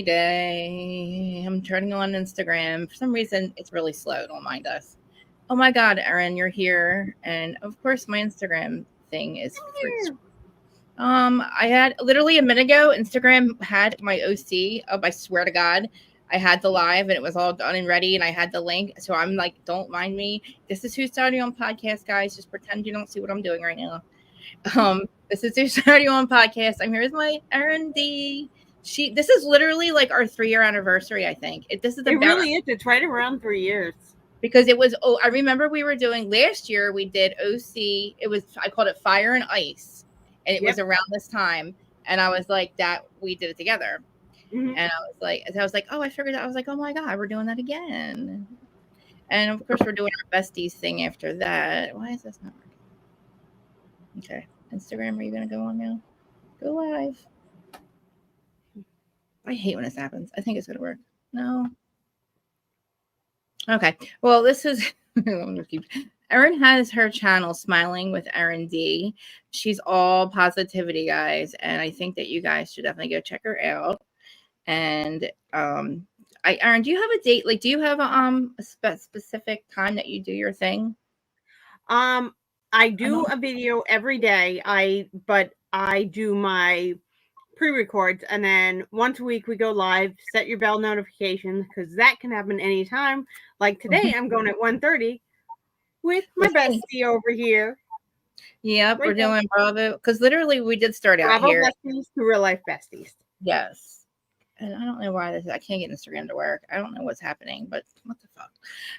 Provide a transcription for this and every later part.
day. I'm turning on Instagram. For some reason, it's really slow. Don't mind us. Oh my God, Erin, you're here. And of course, my Instagram thing is free. I had literally a minute ago, Instagram had my OC. Oh, I swear to God, I had the live and it was all done and ready, and I had the link. So I'm like, don't mind me. This is Who's Starting On Podcast, guys. Just pretend you don't see what I'm doing right now. This is Who's Starting On Podcast. I'm here with my Erin D. This is literally like our 3-year anniversary, I think. This is It really is. It's right around 3 years. Because it was, I remember we were doing last year, we did OC. I called it Fire and Ice. And it was around this time. And I was like, that we did it together. Mm-hmm. And I was like, oh, I figured out. I was like, oh my God, we're doing that again. And of course, we're doing our besties thing after that. Why is this not working? Okay. Instagram, are you going to go on now? Go live. I hate when this happens. I think it's going to work. No. Okay. Well, this is Erin has her channel Smiling with Erin D. She's all positivity, guys, and I think that you guys should definitely go check her out. And Erin, do you have a date? Like, do you have a specific time that you do your thing? I do a video every day. But I do my pre-records, and then once a week we go live. Set your bell notifications, because that can happen anytime. Like today, I'm going at 1:30 with my bestie over here. Yep, we're doing Bravo, because literally we did start out here. Besties to real life besties. Yes. And I don't know why I can't get Instagram to work. I don't know what's happening, but what the fuck?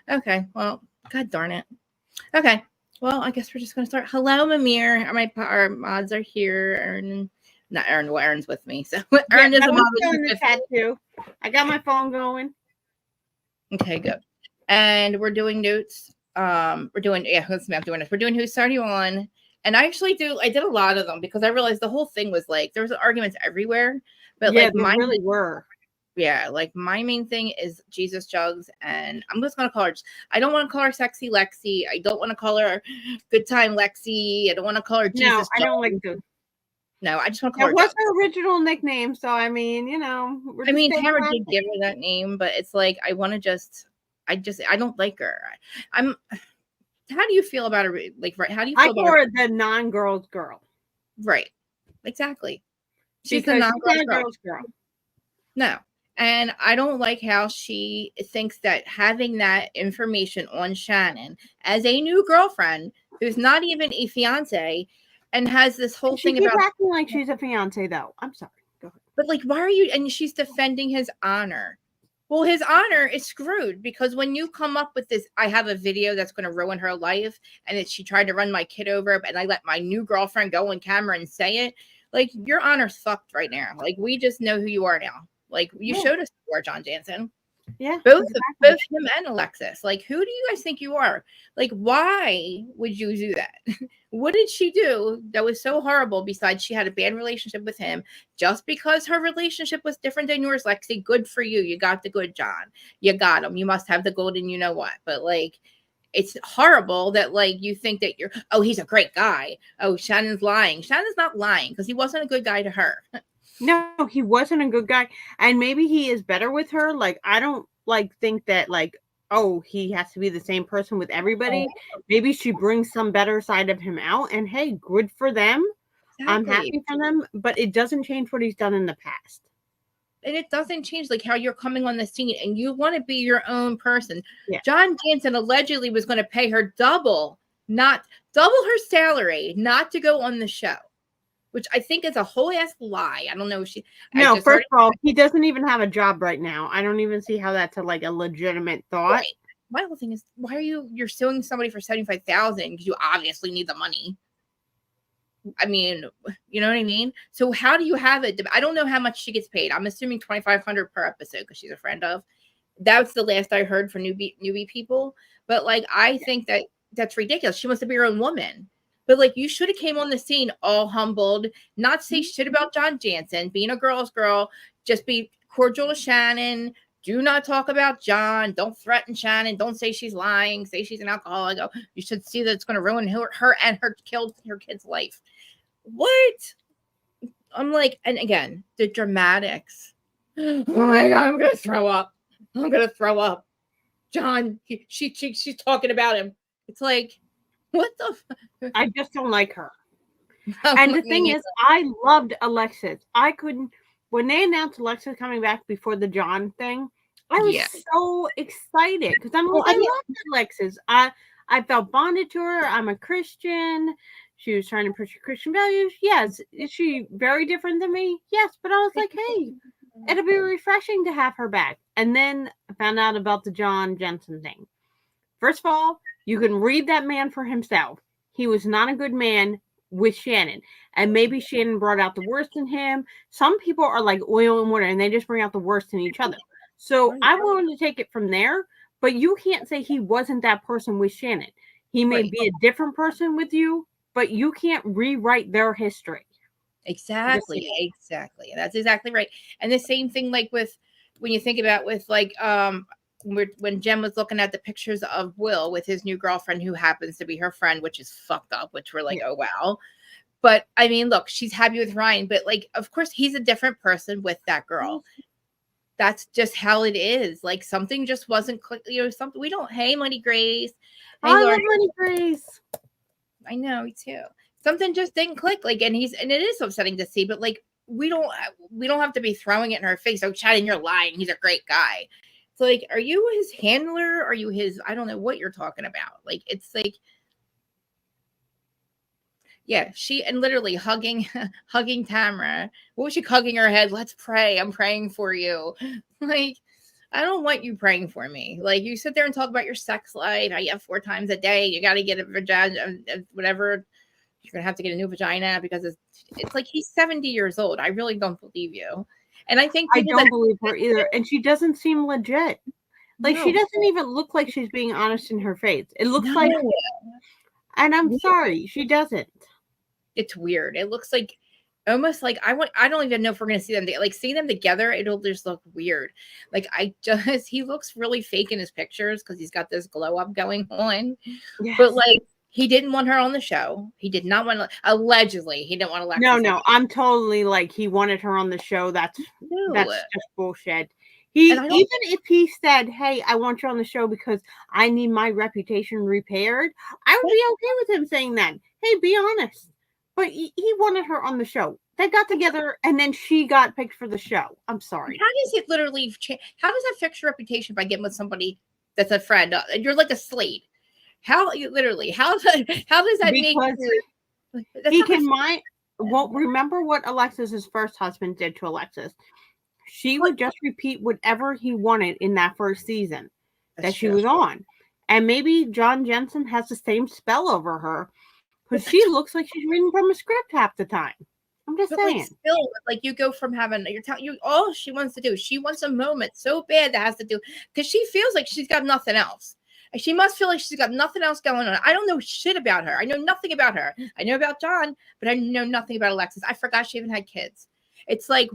Okay, well, God darn it. Okay, well, I guess we're just going to start. Hello, Mimir. Our mods are here. Not Erin. Well, Erin's with me. So Erin is a mod in the chat too. I got my phone going. Okay, good. And we're doing notes. I'm doing this. We're doing Who's Starting On. And I did a lot of them because I realized the whole thing was like there was arguments everywhere. But there really were. Yeah, like my main thing is Jesus Jugs, and I'm just gonna call her. I don't want to call her Sexy Lexi. I don't want to call her Good Time Lexi. I don't want to call her Jesus. No, I don't like to. No, I just want to call her. What's her original nickname? So I mean, Tara did give her that name, but it's like I don't like her. How do you feel about her? Like, right? How do you feel about her? I call her the non-girls girl. Right. Exactly. She's the non-girls girl. No. And I don't like how she thinks that having that information on Shannon as a new girlfriend who's not even a fiance and has this whole thing about acting like she's a fiance, though. I'm sorry. Go ahead. But like, why are you? And she's defending his honor. Well, his honor is screwed because when you come up with this, I have a video that's going to ruin her life, and she tried to run my kid over, and I let my new girlfriend go on camera and say it. Like, your honor's fucked right now. Like, we just know who you are now. Like, you showed us before, John Jansen. Yeah. Both him and Alexis. Like, who do you guys think you are? Like, why would you do that? What did she do that was so horrible besides she had a bad relationship with him? Just because her relationship was different than yours, Lexi, good for you. You got the good John. You got him. You must have the golden you know what. But, like, it's horrible that, like, you think that he's a great guy. Oh, Shannon's lying. Shannon's not lying because he wasn't a good guy to her. No, he wasn't a good guy. And maybe he is better with her. Like, I don't think that he has to be the same person with everybody. Maybe she brings some better side of him out, and hey, good for them. Exactly. I'm happy for them, but it doesn't change what he's done in the past. And it doesn't change like how you're coming on the scene and you want to be your own person. Yeah. John Jansen allegedly was going to pay her double her salary, not to go on the show. Which I think is a whole ass lie. I don't know if No, first of all, he doesn't even have a job right now. I don't even see how that's a legitimate thought. Right. My whole thing is, why are you're suing somebody for $75,000 because you obviously need the money? I mean, you know what I mean? So how do you have it? I don't know how much she gets paid. I'm assuming $2,500 per episode because she's a friend of. That's the last I heard for newbie people. But like, I think that's ridiculous. She wants to be her own woman. But like, you should have came on the scene all humbled, not say shit about John Jansen, being a girl's girl, just be cordial to Shannon. Do not talk about John. Don't threaten Shannon. Don't say she's lying. Say she's an alcoholic. You should see that it's going to ruin her and her kid's life. What? I'm like, and again, the dramatics. Oh my God, I'm gonna throw up. I'm gonna throw up. John, she's talking about him. It's like, what the? I just don't like her. Oh And my the thing is, I loved Alexis. I couldn't, when they announced Alexis coming back before the John thing, I was Yeah. so excited because I'm Well, like, I love Alexis. I felt bonded to her. I'm a Christian. She was trying to push Christian values. Yes. Is she very different than me? Yes. But I was like, hey, it'll be refreshing to have her back. And then I found out about the John Jensen thing. First of all, you can read that man for himself. He was not a good man with Shannon. And maybe Shannon brought out the worst in him. Some people are like oil and water and they just bring out the worst in each other. So I'm willing to take it from there, but you can't say he wasn't that person with Shannon. He may be a different person with you, but you can't rewrite their history. Exactly. That's exactly right. And the same thing, like with when you think about with like when Jen was looking at the pictures of Will with his new girlfriend who happens to be her friend, which is fucked up, which we're like, oh wow. But I mean, look, she's happy with Ryan, but like, of course, he's a different person with that girl. That's just how it is. Like something just wasn't click, something we don't. Hey, Money Grace. Hey, I Lauren. love Money Grace. I know, me too. Something just didn't click. Like, and it is upsetting to see, but like, we don't have to be throwing it in her face. Oh, Shannon, you're lying. He's a great guy. It's like, are you his handler? Are you his? I don't know what you're talking about. Like, it's like, yeah, she and literally hugging Tamara. What was she hugging her head? Let's pray. I'm praying for you. Like, I don't want you praying for me. Like, you sit there and talk about your sex life. How you have 4 times a day. You got to get a vagina, whatever. You're gonna have to get a new vagina because it's like he's 70 years old. I really don't believe you. And I think I don't believe her either. And she doesn't seem legit. Like she doesn't even look like she's being honest in her face. It looks like, and I'm sorry, she doesn't. It's weird. It looks like almost like I don't even know if we're gonna see them like seeing them together. It'll just look weird. Like he looks really fake in his pictures because he's got this glow up going on. Yes. But like he didn't want her on the show. He did not want to. Allegedly, he didn't want Alexis. No, I'm totally like he wanted her on the show. That's just bullshit. Even if he said, "Hey, I want you on the show because I need my reputation repaired," I would be okay with him saying that. Hey, be honest. But he wanted her on the show. They got together, and then she got picked for the show. I'm sorry. How does it literally change? How does that fix your reputation by getting with somebody that's a friend? You're like a SLADE. How does that make you? He can mind. Well, remember what Alexis's first husband did to Alexis. She would just repeat whatever he wanted in that first season that she was on. And maybe John Jensen has the same spell over her because she looks like she's reading from a script half the time. I'm just saying. Like, still, like you go from having all she wants to do. She wants a moment so bad that has to do because she feels like she's got nothing else. She must feel like she's got nothing else going on. I don't know shit about her. I know nothing about her. I know about John, but I know nothing about Alexis. I forgot she even had kids. It's like,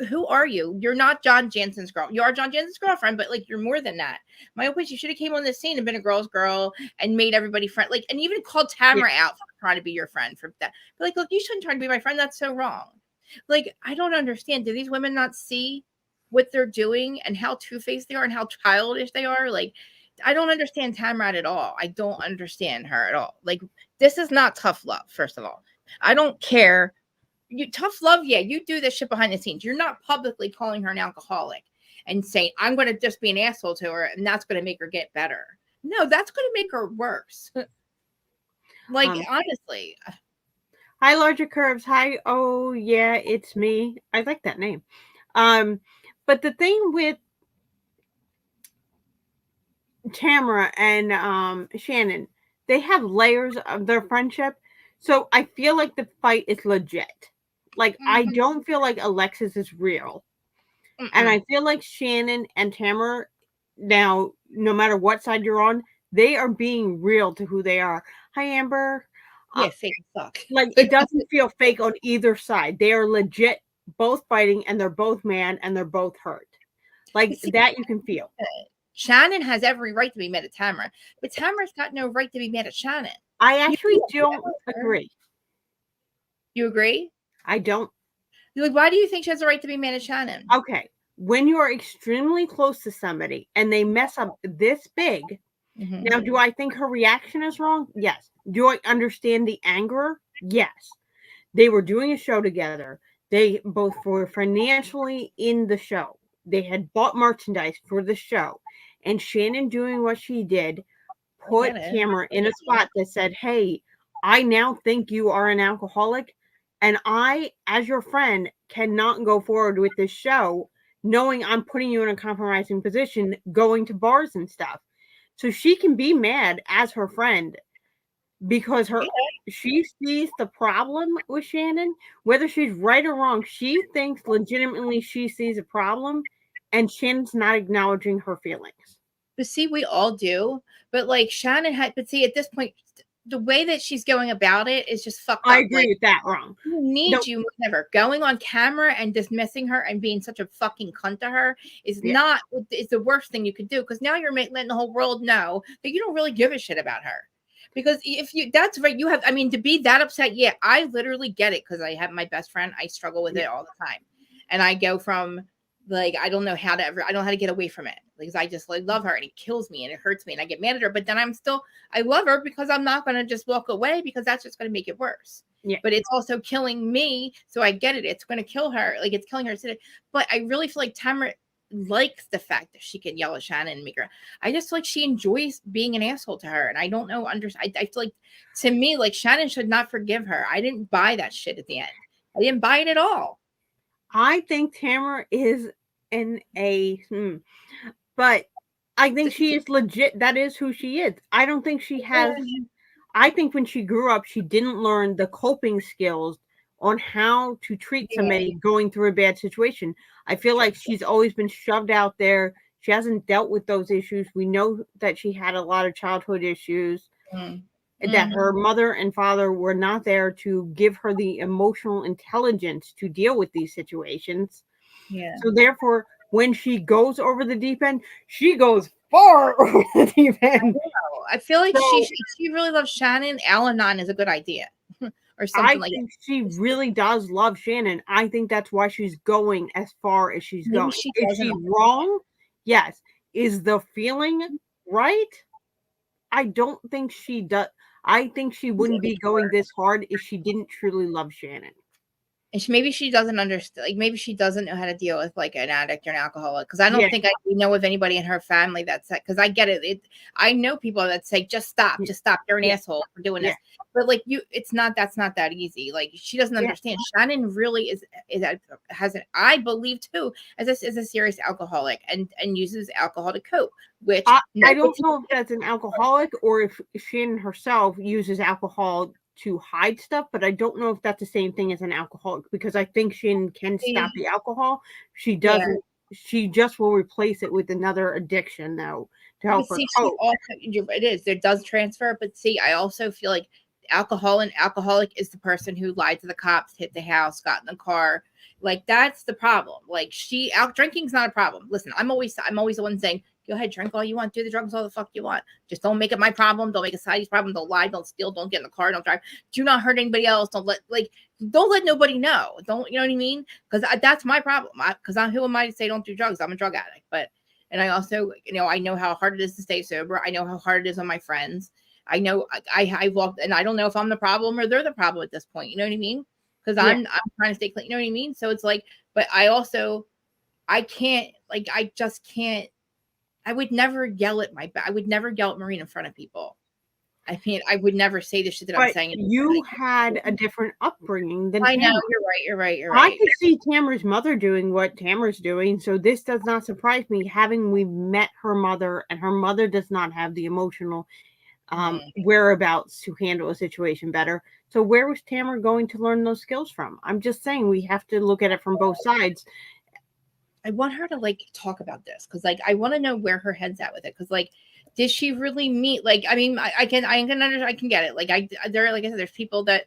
who are you? You're not John Jensen's girl. You are John Jensen's girlfriend, but like you're more than that. My opinion, you should have came on the scene and been a girl's girl and made everybody friend. Like, and even called Tamara out for trying to be your friend for that. But like, look, you shouldn't try to be my friend. That's so wrong. Like, I don't understand. Do these women not see what they're doing and how two-faced they are and how childish they are? Like, I don't understand Tamara at all. I don't understand her at all. Like, this is not tough love, first of all. I don't care. Tough love, yeah, you do this shit behind the scenes. You're not publicly calling her an alcoholic and saying, I'm going to just be an asshole to her and that's going to make her get better. No, that's going to make her worse. Like, honestly. Hi, Larger Curves. Hi. Oh, yeah, it's me. I like that name. But the thing with Tamara and Shannon, they have layers of their friendship. So I feel like the fight is legit. Like, I don't feel like Alexis is real. And I feel like Shannon and Tamara, now, no matter what side you're on, they are being real to who they are. Hi, Amber. Yeah, fake fuck. Like, it doesn't feel fake on either side. They are legit both fighting, and they're both mad, and they're both hurt. Like, that you can feel. Shannon has every right to be mad at Tamara, but Tamara's got no right to be mad at Shannon. I actually don't agree. You agree? I don't. Like, why do you think she has a right to be mad at Shannon? Okay. when you are extremely close to somebody and they mess up this big, now, do I think her reaction is wrong? Yes. Do I understand the anger? Yes. They were doing a show together. They both were financially in the show. They had bought merchandise for the show. And Shannon doing what she did put Tamara in a spot that said, hey, I now think you are an alcoholic. And I, as your friend, cannot go forward with this show knowing I'm putting you in a compromising position going to bars and stuff. So she can be mad as her friend because she sees the problem with Shannon, whether she's right or wrong. She thinks legitimately she sees a problem, and Shannon's not acknowledging her feelings. But see, we all do. But like Shannon had, but see, at this point, the way that she's going about it is just fucked up. I agree with that wrong. Who needs you never going on camera and dismissing her and being such a fucking cunt to her is the worst thing you could do, because now you're letting the whole world know that you don't really give a shit about her. Because if you, that's right, you have, I mean, to be that upset, yeah, I literally get it, because I have my best friend, I struggle with it all the time, and I go from like, I don't know how to get away from it, because I just like love her and it kills me and it hurts me and I get mad at her, but then I love her because I'm not going to just walk away, because that's just going to make it worse. Yeah. But it's also killing me, so I get it. It's going to kill her, like it's killing her today. But I really feel like Tamara likes the fact that she can yell at Shannon and make her. I just feel like she enjoys being an asshole to her, and I don't know. I feel like, to me, like Shannon should not forgive her. I didn't buy that shit at the end. I didn't buy it at all. I think Tamara is but I think she is legit. That is who she is. I don't think she has. I think when she grew up, she didn't learn the coping skills on how to treat somebody going through a bad situation. I feel like she's always been shoved out there. She hasn't dealt with those issues. We know that she had a lot of childhood issues, that her mother and father were not there to give her the emotional intelligence to deal with these situations. Yeah. So therefore, when she goes over the deep end, she goes far over the deep end. I feel like she really loves Shannon. Al-Anon is a good idea. Or something like that. I think she really does love Shannon. I think that's why she's going as far as she's going. Is she wrong? Yes. Is the feeling right? I don't think she does. I think she wouldn't be going this hard if she didn't truly love Shannon. And maybe she doesn't understand, like maybe she doesn't know how to deal with like an addict or an alcoholic. Because I don't think I know of anybody in her family that's that. Because I get it. I know people that say, just stop. You're an asshole for doing this. But like that's not that easy. Like she doesn't understand. Shannon really I believe too, as a serious alcoholic and uses alcohol to cope. Which I don't know if that's an alcoholic or if Shannon herself uses alcohol to hide stuff, but I don't know if that's the same thing as an alcoholic, because I think Shannon can stop the alcohol. She doesn't. She just will replace it with another addiction, though, to help her cope. It is. There does transfer, but see, I also feel like alcoholic is the person who lied to the cops, hit the house, got in the car. Like that's the problem. Like drinking's not a problem. Listen, I'm always the one saying, go ahead, drink all you want, do the drugs all the fuck you want. Just don't make it my problem. Don't make it society's problem. Don't lie. Don't steal. Don't get in the car. Don't drive. Do not hurt anybody else. Don't let nobody know. Don't, you know what I mean? Because that's my problem. Because who am I to say don't do drugs? I'm a drug addict. And I also, I know how hard it is to stay sober. I know how hard it is on my friends. I know I've walked, and I don't know if I'm the problem or they're the problem at this point. You know what I mean? Because I'm trying to stay clean. You know what I mean? So it's like, but I can't, like, I just can't. I would never yell at Maureen in front of people. I mean, I would never say the shit that I'm saying. You had a different upbringing than I know. Tamara. You're right. I could see Tamara's mother doing what Tamara's doing, so this does not surprise me. We met her mother, and her mother does not have the emotional whereabouts to handle a situation better. So where was Tamara going to learn those skills from? I'm just saying we have to look at it from both sides. I want her to like talk about this, because like I want to know where her head's at with it, because like did she really meet, like, I mean, I can understand, I can get it, like like I said, there's people that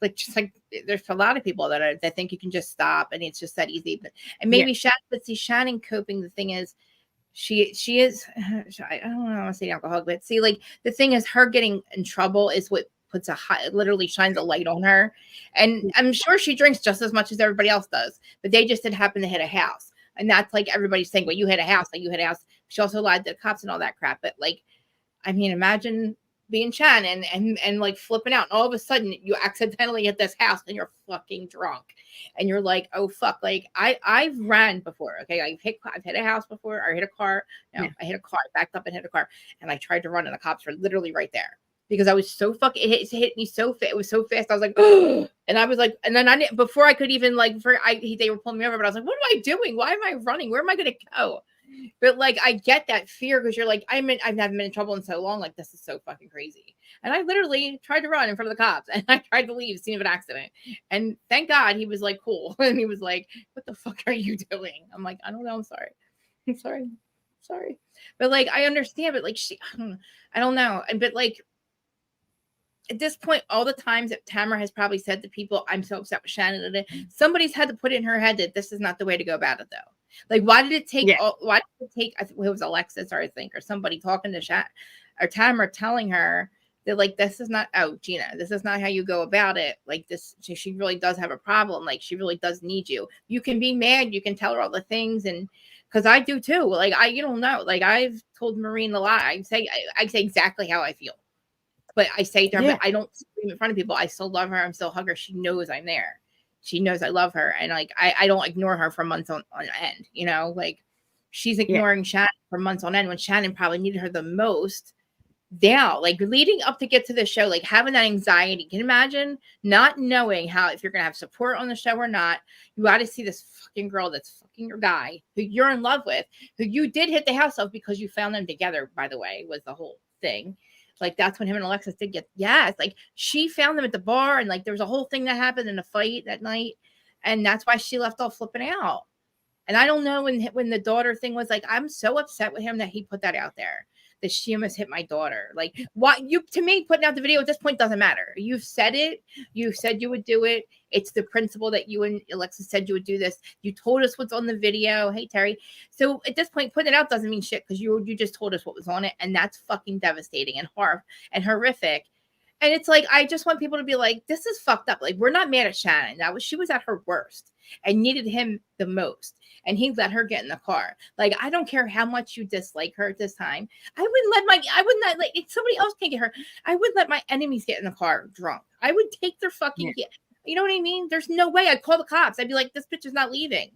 like, just like there's a lot of people that think you can just stop and it's just that easy, and maybe Shannon coping, the thing is she is, I don't want to say alcoholic, but see, like the thing is her getting in trouble is what literally shines a light on her, and I'm sure she drinks just as much as everybody else does, but they just didn't happen to hit a house. And that's like everybody's saying, well, you hit a house, like you hit a house. She also lied to the cops and all that crap. But like, I mean, imagine being Shannon and like flipping out. And all of a sudden you accidentally hit this house and you're fucking drunk. And you're like, oh fuck. Like I've ran before. Okay. I've hit a house before. I hit a car. No, I hit a car. I backed up and hit a car. And I tried to run and the cops were literally right there. Because I was so fucking, it hit me so fast. It was so fast. I was like, oh, and I was like, and then I didn't, before I could even like, they were pulling me over, but I was like, what am I doing? Why am I running? Where am I going to go? But like, I get that fear because you're like, I've never been in trouble in so long. Like, this is so fucking crazy. And I literally tried to run in front of the cops and I tried to leave, scene of an accident. And thank God he was like, cool. And he was like, what the fuck are you doing? I'm like, I don't know. I'm sorry. I'm sorry. But like, I understand, but like, I don't know. And, but like, at this point, all the times that Tamara has probably said to people, I'm so upset with Shannon today, somebody's had to put it in her head that this is not the way to go about it, though. Like, why did it take, I think it was Alexis or somebody talking to Shannon or Tamara telling her that, like, this is not, Gina, this is not how you go about it. Like, this, she really does have a problem. Like, she really does need you. You can be mad. You can tell her all the things. And because I do too. Like, you don't know. Like, I've told Maureen a lot. I say exactly how I feel. But I say to her, but I don't scream in front of people. I still love her. I'm still hug her. She knows I'm there. She knows I love her. And like, I don't ignore her for months on end, you know, like she's ignoring Shannon for months on end when Shannon probably needed her the most. Now, like leading up to get to the show, like having that anxiety. Can you imagine not knowing how, if you're going to have support on the show or not? You got to see this fucking girl that's fucking your guy who you're in love with, who you did hit the house of because you found them together, by the way, was the whole thing. Like, that's when him and Alexis did get, it's like she found them at the bar and like there was a whole thing that happened in a fight that night. And that's why she left off flipping out. And I don't know when the daughter thing was like, I'm so upset with him that he put that out there, that she almost hit my daughter. Like, what to me, putting out the video at this point doesn't matter. You've said it. You said you would do it. It's the principle that you and Alexis said you would do this. You told us what's on the video. Hey, Terry. So at this point, putting it out doesn't mean shit because you just told us what was on it. And that's fucking devastating and horrific. And it's like, I just want people to be like, this is fucked up. Like, we're not mad at Shannon. She was at her worst and needed him the most. And he let her get in the car. Like, I don't care how much you dislike her at this time. I wouldn't let, like, if somebody else can get her, I wouldn't let my enemies get in the car drunk. I would take their fucking, you know what I mean? There's no way. I'd call the cops. I'd be like, this bitch is not leaving.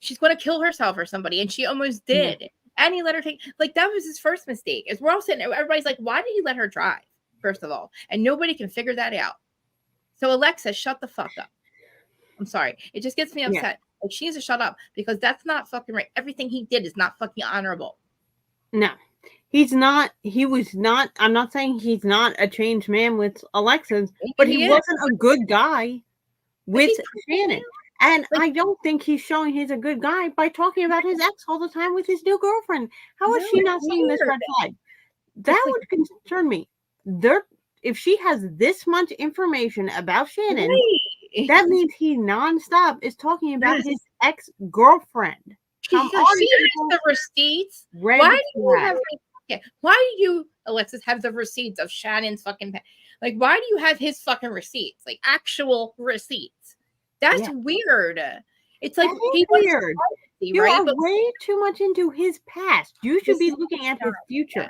She's going to kill herself or somebody. And she almost did. And he let her take, like, that was his first mistake. As we're all sitting there, everybody's like, why did he let her drive? First of all. And nobody can figure that out. So Alexa, shut the fuck up. I'm sorry. It just gets me upset. Like, she needs to shut up because that's not fucking right. Everything he did is not fucking honorable. No, he's not. He was not. I'm not saying he's not a changed man with Alexis, but he wasn't a good guy with Shannon. And like, I don't think he's showing he's a good guy by talking about his ex all the time with his new girlfriend. How is she not seeing this red flag? That would concern me. If she has this much information about Shannon, that means he nonstop is talking about his ex-girlfriend. She has the receipts. Why do you, Alexis, have the receipts of Shannon's fucking, like, why do you have his fucking receipts? Like, actual receipts. That's weird. It's like, weird. You are way too much into his past. You should be looking at his future.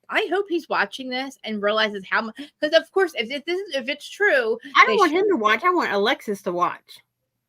I hope he's watching this and realizes how much, because of course, if it's true, I don't want him to watch. I want Alexis to watch.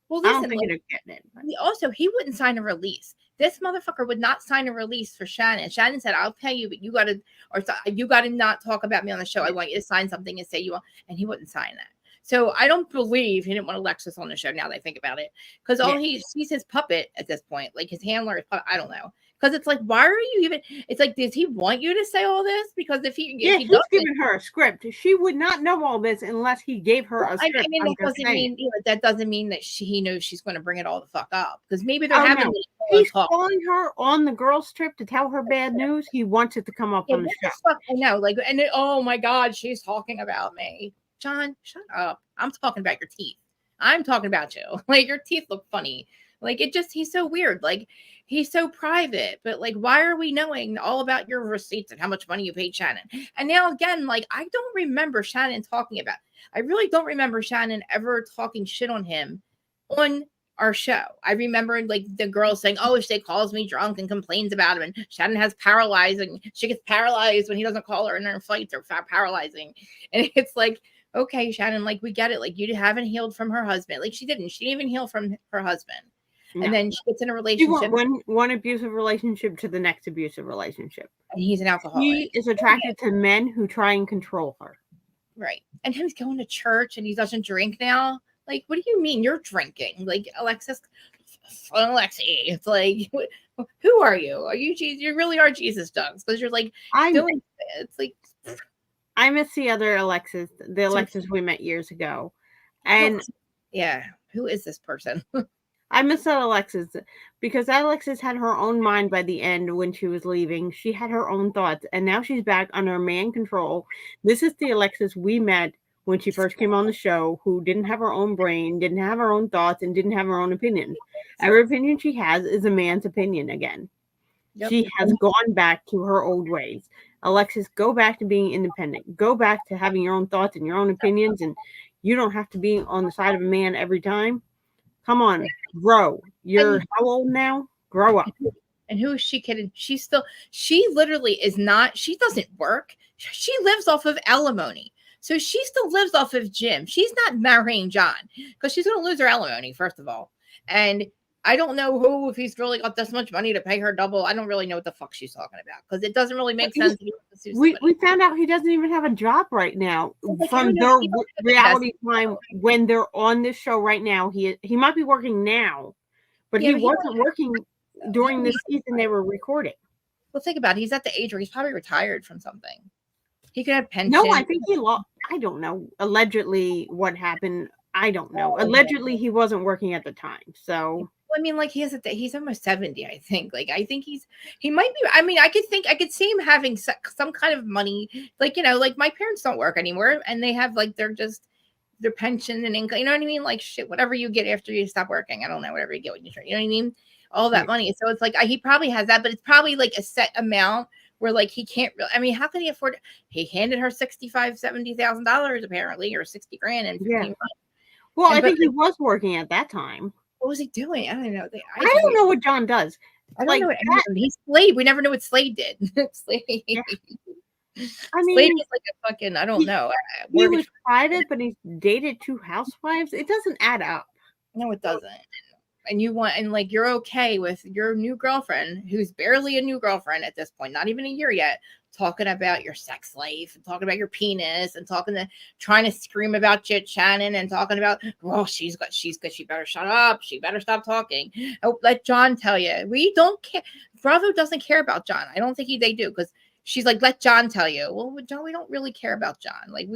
Well, listen, I don't think it'll get it. He wouldn't sign a release. This motherfucker would not sign a release for Shannon. Shannon said, "I'll pay you, but you got to not talk about me on the show. I want you to sign something and say you want," and he wouldn't sign that. So I don't believe he didn't want Alexis on the show. Now that I think about it, because he's his puppet at this point, like his handler. I don't know. Because it's like, why are you even? It's like, does he want you to say all this? Because if he's giving her a script. She would not know all this unless he gave her a script. I mean, that doesn't mean that he knows she's going to bring it all the fuck up. Because maybe they're having. He's calling her on the girls' trip to tell her bad news. He wants it to come up on the show. I know, like, and oh my God, she's talking about me. John, shut up. I'm talking about your teeth. I'm talking about you. Like, your teeth look funny. Like, he's so weird. Like, he's so private, but like, why are we knowing all about your receipts and how much money you paid Shannon? And now again, like, I don't remember Shannon talking about, I really don't remember Shannon ever talking shit on him on our show. I remember like the girls saying, "Oh, if she calls me drunk and complains about him, and Shannon has paralyzing, she gets paralyzed when he doesn't call her, and her fights are paralyzing." And it's like, okay, Shannon, like we get it. Like you haven't healed from her husband. Like she didn't even heal from her husband. No. And then she gets in a relationship. One abusive relationship to the next abusive relationship. And he's an alcoholic. She is attracted to men who try and control her. Right. And him going to church and he doesn't drink now. Like, what do you mean you're drinking? Like, Alexis, Alexi. It's like, who are you? Are you Jesus? You really are Jesus, Jugs. Because you're like, it's like. I miss the other Alexis, the Alexis we met years ago. And yeah, who is this person? I miss that Alexis because that Alexis had her own mind by the end when she was leaving. She had her own thoughts, and now she's back under man control. This is the Alexis we met when she first came on the show, who didn't have her own brain, didn't have her own thoughts, and didn't have her own opinion. Every opinion she has is a man's opinion again. Yep. She has gone back to her old ways. Alexis, go back to being independent. Go back to having your own thoughts and your own opinions, and you don't have to be on the side of a man every time. Come on, grow. You're how old now? Grow up. And who is she kidding? She literally is not, she doesn't work. She lives off of alimony. So she still lives off of Jim. She's not marrying John because she's going to lose her alimony, first of all. And I don't know if he's really got this much money to pay her double. I don't really know what the fuck she's talking about because it doesn't really make sense. We found out he doesn't even have a job right now from their reality time when they're on this show right now. He might be working now, but he wasn't working during the season they were recording. Well, think about it. He's at the age where he's probably retired from something. He could have pension. No, I think he lost. I don't know. Allegedly, what happened? I don't know. Allegedly, he wasn't working at the time. So, I mean, like he's almost 70. I think. Like I think he might be. I mean, I could see him having some kind of money. Like like my parents don't work anymore, and they have like their pension and income. You know what I mean? Like shit, whatever you get after you stop working. I don't know, whatever you get when you turn. You know what I mean? All that money. So it's like he probably has that, but it's probably like a set amount. Where like he can't really, I mean, how can he afford it? He handed her $70,000 apparently, or 60 grand in 15 months. Well, I think he was working at that time. What was he doing? I don't know. I don't know what John does. I don't know what he's SLADE. We never knew what SLADE did. SLADE. Yeah. I mean, SLADE is like a fucking, I don't know. He was private, but he dated 2 housewives. It doesn't add up. No, it doesn't. And you're okay with your new girlfriend, who's barely a new girlfriend at this point, not even a year yet, talking about your sex life and talking about your penis and trying to scream about Shannon and talking about, she's good. She better shut up. She better stop talking. Oh, let John tell you. We don't care. Bravo doesn't care about John. I don't think they do because she's like, let John tell you. Well, John, we don't really care about John. Like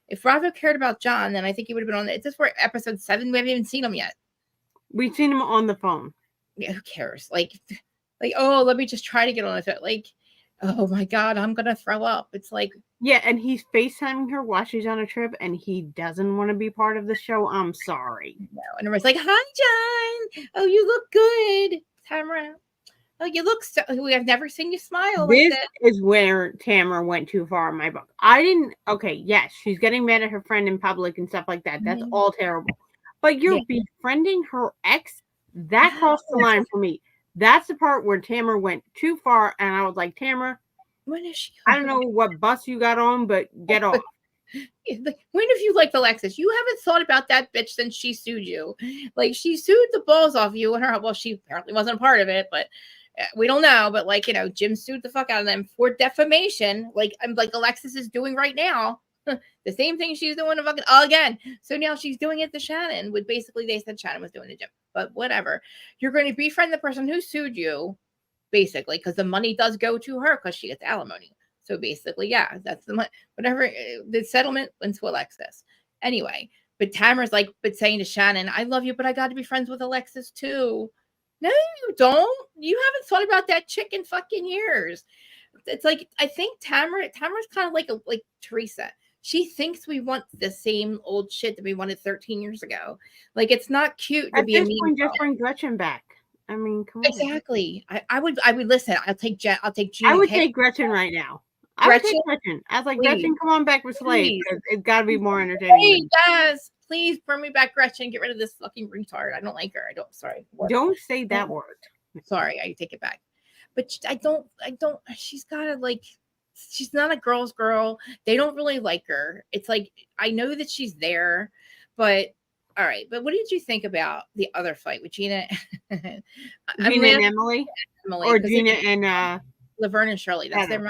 if Bravo cared about John, then I think he would have been on. It's just for episode 7. We haven't even seen him yet. We've seen him on the phone. Yeah, who cares? Like, oh, let me just try to get on it. Like, oh my God, I'm gonna throw up. It's like, yeah, and he's FaceTiming her while she's on a trip, and he doesn't want to be part of the show. I'm sorry. No, and everyone's like, hi, John. Oh, you look good, Tamara. Oh, you look so. We have never seen you smile. This is where Tamara went too far in my book. Okay, yes, she's getting mad at her friend in public and stuff like that. That's all terrible. But you're befriending her ex. That crossed the line for me. That's the part where Tamara went too far. And I was like, Tamara, when is she? I don't know what bus you got on, but get off. When have you liked Alexis? You haven't thought about that bitch since she sued you. Like, she sued the balls off you and her. Well, she apparently wasn't a part of it, but we don't know. But Jim sued the fuck out of them for defamation. Like Alexis is doing right now. The same thing she's doing to fucking again. So now she's doing it to Shannon. With basically they said Shannon was doing to Jim, but whatever. You're going to befriend the person who sued you, basically, because the money does go to her because she gets alimony. So basically, yeah, that's the money. Whatever the settlement went to Alexis anyway. But Tamara's saying to Shannon, "I love you, but I got to be friends with Alexis too." No, you don't. You haven't thought about that chick in fucking years. It's like I think Tamara's kind of like Teresa. She thinks we want the same old shit that we wanted 13 years ago. Like, it's not cute to be a mean girl. Just bring Gretchen back. I mean, come on. Exactly. I would listen. I'll take Gina. I would take Gretchen right now. I would take Gretchen. I was like, please. Gretchen, come on back with SLADE. It's got to be more entertaining. Yes. Please bring me back Gretchen. Get rid of this fucking retard. I don't like her. Sorry. What? Don't say that word. Sorry, I take it back. But I don't, she's gotta like, she's not a girl's girl. They don't really like her. It's like, I know that she's there, but all right. But what did you think about the other fight with Gina? Gina and Emily? Or Gina and Laverne and Shirley. That's their.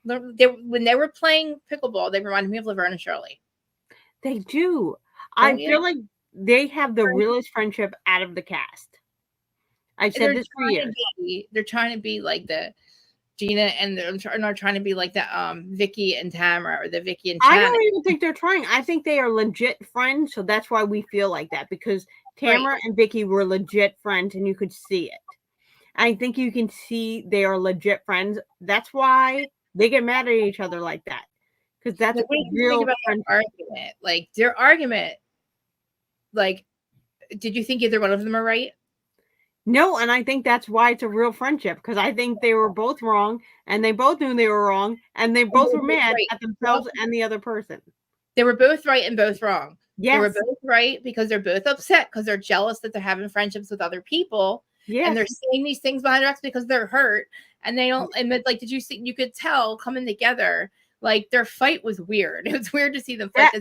When they were playing pickleball, they reminded me of Laverne and Shirley. They do. I feel like they have the realest friendship out of the cast. I've said this for years. They're trying to be like the Gina, and they're not trying to be like the Vicky and Tamara, or the Vicky and Shannon. I don't even think they're trying. I think they are legit friends, so that's why we feel like that, because Tamara and Vicky were legit friends, and you could see it. I think you can see they are legit friends. That's why they get mad at each other like that, because that's real argument. Like their argument. Like, did you think either one of them are right? No, and I think that's why it's a real friendship, because I think they were both wrong, and they both knew they were wrong, and they both were mad at themselves and the other person. They were both right and both wrong. Yes. They were both right because they're both upset because they're jealous that they're having friendships with other people. Yes. And they're saying these things behind their backs because they're hurt, and they don't. And like, did you see? You could tell coming together. Like their fight was weird. It was weird to see them fight.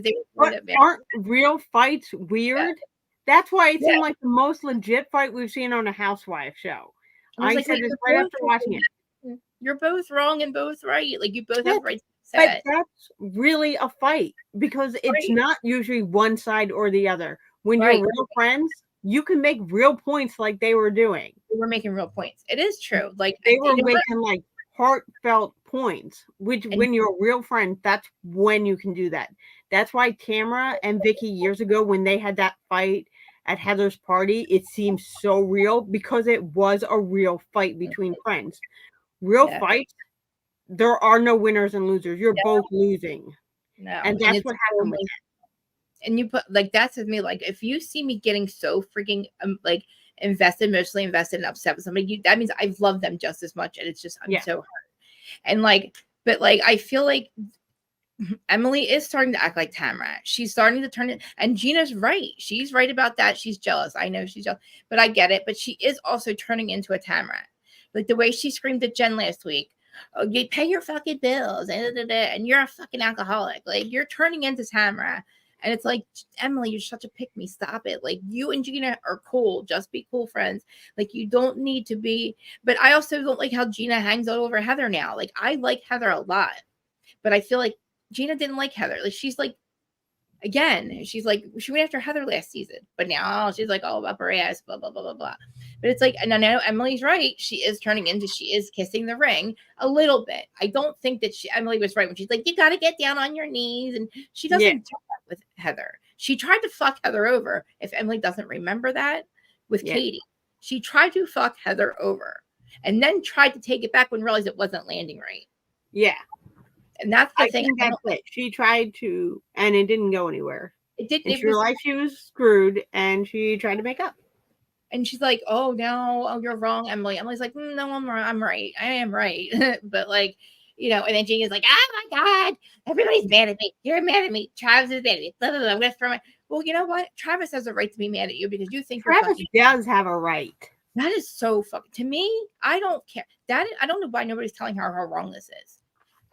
Aren't real fights weird? Yeah. That's why it seemed like the most legit fight we've seen on a housewife show. I said this right after watching it. You're both wrong and both right. Like you both have right. But that's really a fight, because it's not usually one side or the other. When you're real friends, you can make real points like they were doing. They were making real points. It is true. Like they were making like heartfelt points, which when you're a real friend, that's when you can do that. That's why Tamara and Vicky years ago, when they had that fight at Heather's party, it seemed so real, because it was a real fight between friends. Real fights, there are no winners and losers. You're both losing. No. And that's what happened with that. And you put like, that's with me. Like if you see me getting so freaking like emotionally invested and upset with somebody, that means I've loved them just as much. And it's just, I'm so hurt. And like, but like, I feel like Emily is starting to act like Tamara. She's starting to turn it, and Gina's right. She's right about that. She's jealous. I know she's jealous, but I get it. But she is also turning into a Tamara. Like the way she screamed at Jen last week. Oh, you pay your fucking bills, and you're a fucking alcoholic. Like you're turning into Tamara. And it's like, Emily, you're such a pick me. Stop it. Like you and Gina are cool. Just be cool friends. Like you don't need to be. But I also don't like how Gina hangs out over Heather now. Like I like Heather a lot, but I feel like Gina didn't like Heather. Like she's like, again, she's like, she went after Heather last season, but now she's like all up her ass, blah, blah, blah, blah, blah. But it's like, and I know Emily's right. She is turning into, she is kissing the ring a little bit. I don't think that Emily was right when she's like, you got to get down on your knees. And she doesn't do that with Heather. She tried to fuck Heather over. If Emily doesn't remember that with Katie, she tried to fuck Heather over and then tried to take it back when realized it wasn't landing right. Yeah. And that's the thing. That's it. She tried to, and it didn't go anywhere. It did. She realized she was screwed, and she tried to make up. And she's like, "Oh no, oh you're wrong, Emily." Emily's like, "No, I'm right. I am right." But like, you know, and then Gina's like, "Oh my God, everybody's mad at me. You're mad at me. Travis is mad at me. Blah, blah, blah. I'm gonna throw my." Well, you know what? Travis has a right to be mad at you because you think Travis does have a right. That is so fucking. To me, I don't care. I don't know why nobody's telling her how wrong this is.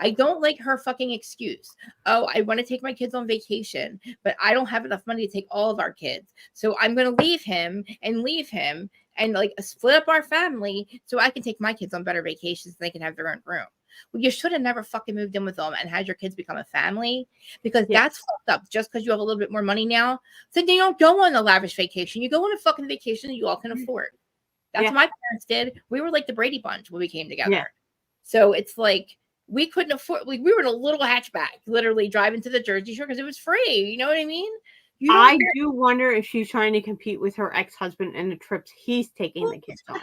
I don't like her fucking excuse. Oh, I want to take my kids on vacation, but I don't have enough money to take all of our kids. So I'm going to leave him and like split up our family so I can take my kids on better vacations and they can have their own room. Well, you should have never fucking moved in with them and had your kids become a family, because that's fucked up. Just because you have a little bit more money now, so you don't go on a lavish vacation. You go on a fucking vacation that you all can afford. That's what my parents did. We were like the Brady Bunch when we came together. Yeah. So it's like, we couldn't afford, we were in a little hatchback, literally driving to the Jersey Shore because it was free. You know what I mean? I do wonder if she's trying to compete with her ex-husband and the trips he's taking the kids on.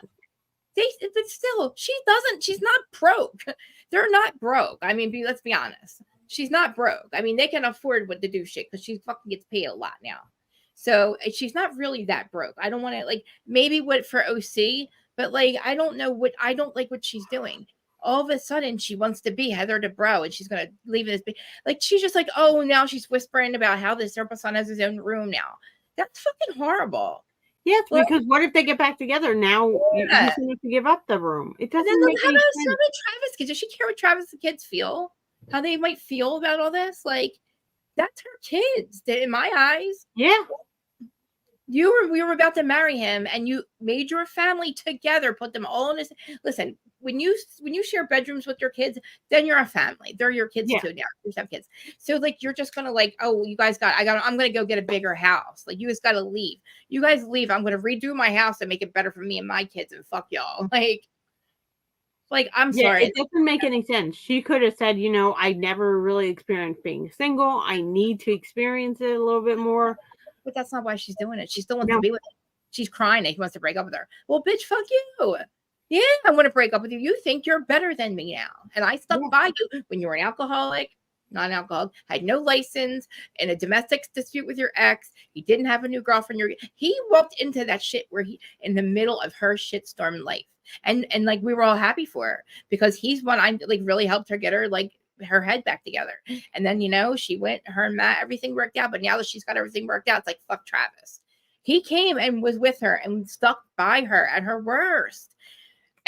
But still, she's not broke. They're not broke. I mean, let's be honest. She's not broke. I mean, they can afford what to do shit because she fucking gets paid a lot now. So she's not really that broke. I don't want to, like, maybe what for OC, but like, I don't like what she's doing. all of a sudden she wants to be Heather Dubrow and she's going to leave this. Like, she's just like, oh, now she's whispering about how this her son has his own room now. That's fucking horrible. Yes, because what if they get back together? Now he's going to have to give up the room. It doesn't make any sense. How about Travis kids? Does she care what Travis' kids feel? How they might feel about all this? Like, that's her kids. In my eyes. Yeah. We were about to marry him, and you made your family together, put them all in this. Listen, when you share bedrooms with your kids, then you're a family. They're your kids too now. You have kids, so like you're just gonna like, oh, you guys I'm gonna go get a bigger house. Like, you guys gotta leave. You guys leave. I'm gonna redo my house and make it better for me and my kids, and fuck y'all. Like I'm sorry. It doesn't make any sense. She could have said, I never really experienced being single. I need to experience it a little bit more. But that's not why she's doing it. She still wants to be with him. She's crying that he wants to break up with her. Well, bitch, fuck you. Yeah, I want to break up with you. You think you're better than me now. And I stuck by you when you were an alcoholic, not an alcoholic, had no license, in a domestic dispute with your ex. He didn't have a new girlfriend. He walked into that shit where in the middle of her shitstorm life. And like, we were all happy for her because he's one I like really helped her get her like her head back together. And then she went, her and Matt, everything worked out. But now that she's got everything worked out, it's like, fuck Travis. He came and was with her and stuck by her at her worst.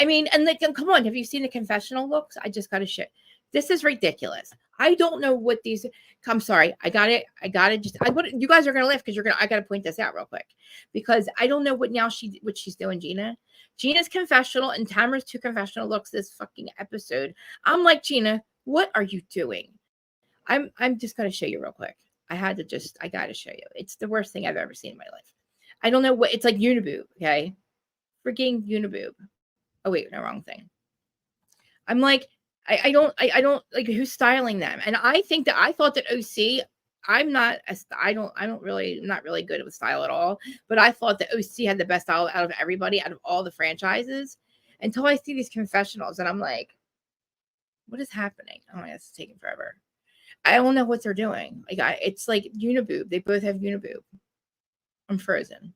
I mean, and like, come on, have you seen the confessional looks? I just gotta shit. This is ridiculous. I don't know what these. I'm sorry. I got it. You guys are gonna laugh because I gotta point this out real quick because I don't know what she's doing. Gina's confessional and Tamara's 2 confessional looks this fucking episode. I'm like, Gina, what are you doing? I'm just gonna show you real quick. I gotta show you. It's the worst thing I've ever seen in my life. I don't know what it's like. Uniboob, okay? Freaking Uniboob. Oh wait, no, wrong thing. I'm like, I don't like who's styling them. And I thought that OC, I'm not really good with style at all, but I thought that OC had the best style out of everybody, out of all the franchises, until I see these confessionals and I'm like, what is happening? Oh my God, it's taking forever. I don't know what they're doing. Like it's like Uniboob. They both have Uniboob. I'm frozen.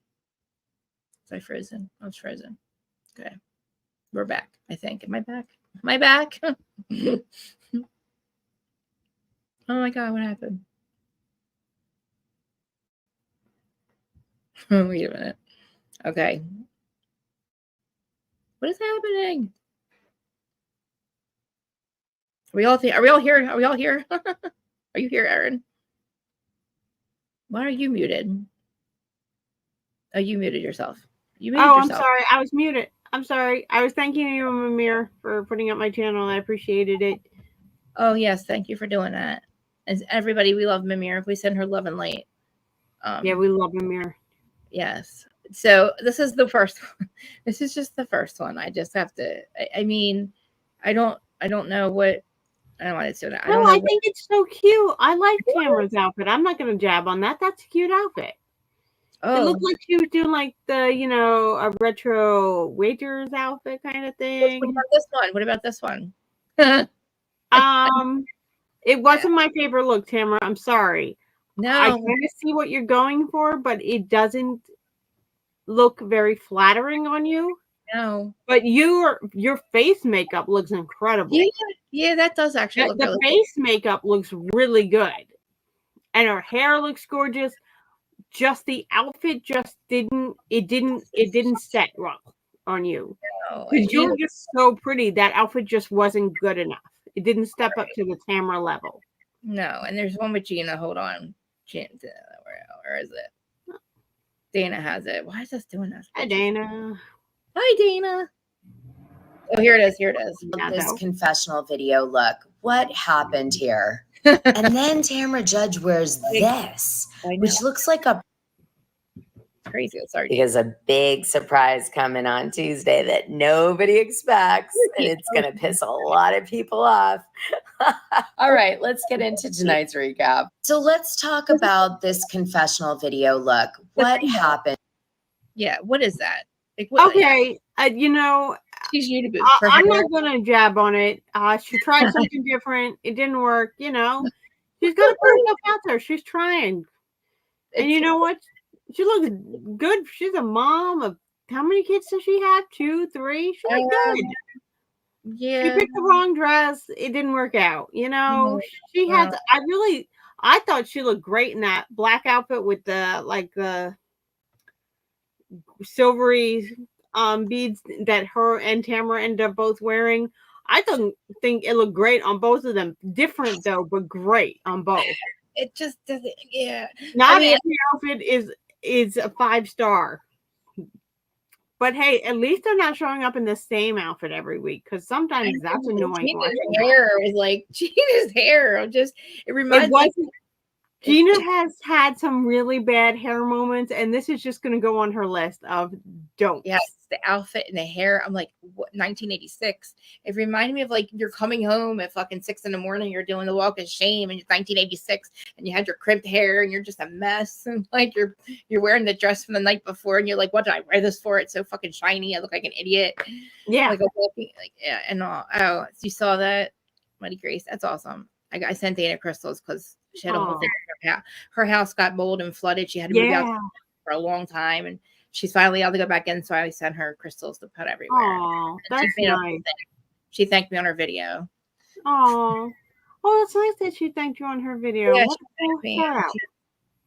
Was I frozen? I was frozen. Okay. We're back, I think. Am I back? Am I back? Oh my God, what happened? Oh, wait a minute. Okay. What is happening? Are we all here? Are you here, Erin? Why are you muted? Oh, you muted yourself. I'm sorry. I was muted. I'm sorry. I was thanking you, Mimir, for putting up my channel. I appreciated it. Oh, yes. Thank you for doing that. As everybody, we love Mimir. We send her love and light. Yeah, we love Mimir. Yes. So this is the first one. This is just the first one. I just have to, I mean, I don't know what, I don't want to do that. I think it's so cute. I like Tamara's outfit. I'm not going to jab on that. That's a cute outfit. Oh. It looked like she was doing like the, a retro waitress outfit kind of thing. What about this one? It wasn't my favorite look, Tamara. I'm sorry. No. I kind of see what you're going for, but it doesn't look very flattering on you. No. But your face makeup looks incredible. Yeah, that does actually look the face makeup looks really good. And her hair looks gorgeous. Just the outfit didn't set well on you. No, you're just so pretty. That outfit just wasn't good enough. It didn't step up to the Tamara level. No, and there's one with Gina. Hold on. Gina, where is it? Dana has it. Why is this doing this? Hi, Dana. Hi, Dana. Oh, here it is. This confessional video look. What happened here? And then Tamara Judge wears this, which looks like a crazy. Sorry, because a big surprise coming on Tuesday that nobody expects, and it's gonna piss a lot of people off. All right, let's get into tonight's recap. So let's talk about this confessional video look. What happened? Yeah, what is that? Like, okay, she's Uniboob. I'm not gonna jab on it. She tried something different. It didn't work. She's gonna put enough out there. She's trying, and you know what? She looks good. She's a mom of how many kids does she have? 2, 3. She looks good. Yeah. picked the wrong dress. It didn't work out. You know, she had. I thought she looked great in that black outfit with the silvery beads that her and Tamara ended up both wearing. I don't think it looked great on both of them. Different though, but great on both. It just doesn't. Yeah. Not every outfit is a 5-star. But hey, at least they're not showing up in the same outfit every week, because sometimes that's annoying. Gina's hair is like Gina's hair. It reminds me. Gina has had some really bad hair moments, and this is just going to go on her list of don'ts. Yes, the outfit and the hair. I'm like, what, 1986. It reminded me of like you're coming home at fucking 6 a.m. You're doing the walk of shame, and it's 1986, and you had your crimped hair, and you're just a mess, and like you're wearing the dress from the night before, and you're like, what did I wear this for? It's so fucking shiny. I look like an idiot. Yeah, like a walking, like yeah, and all. Oh, you saw that, Mighty Grace? That's awesome. I sent Dana crystals because she had a whole thing. Her house got mold and flooded. She had to move out for a long time, and she's finally able to go back in. So I sent her crystals to put everywhere. Oh, that's nice. She thanked me on her video. Oh, that's nice that she thanked you on her video. Yeah,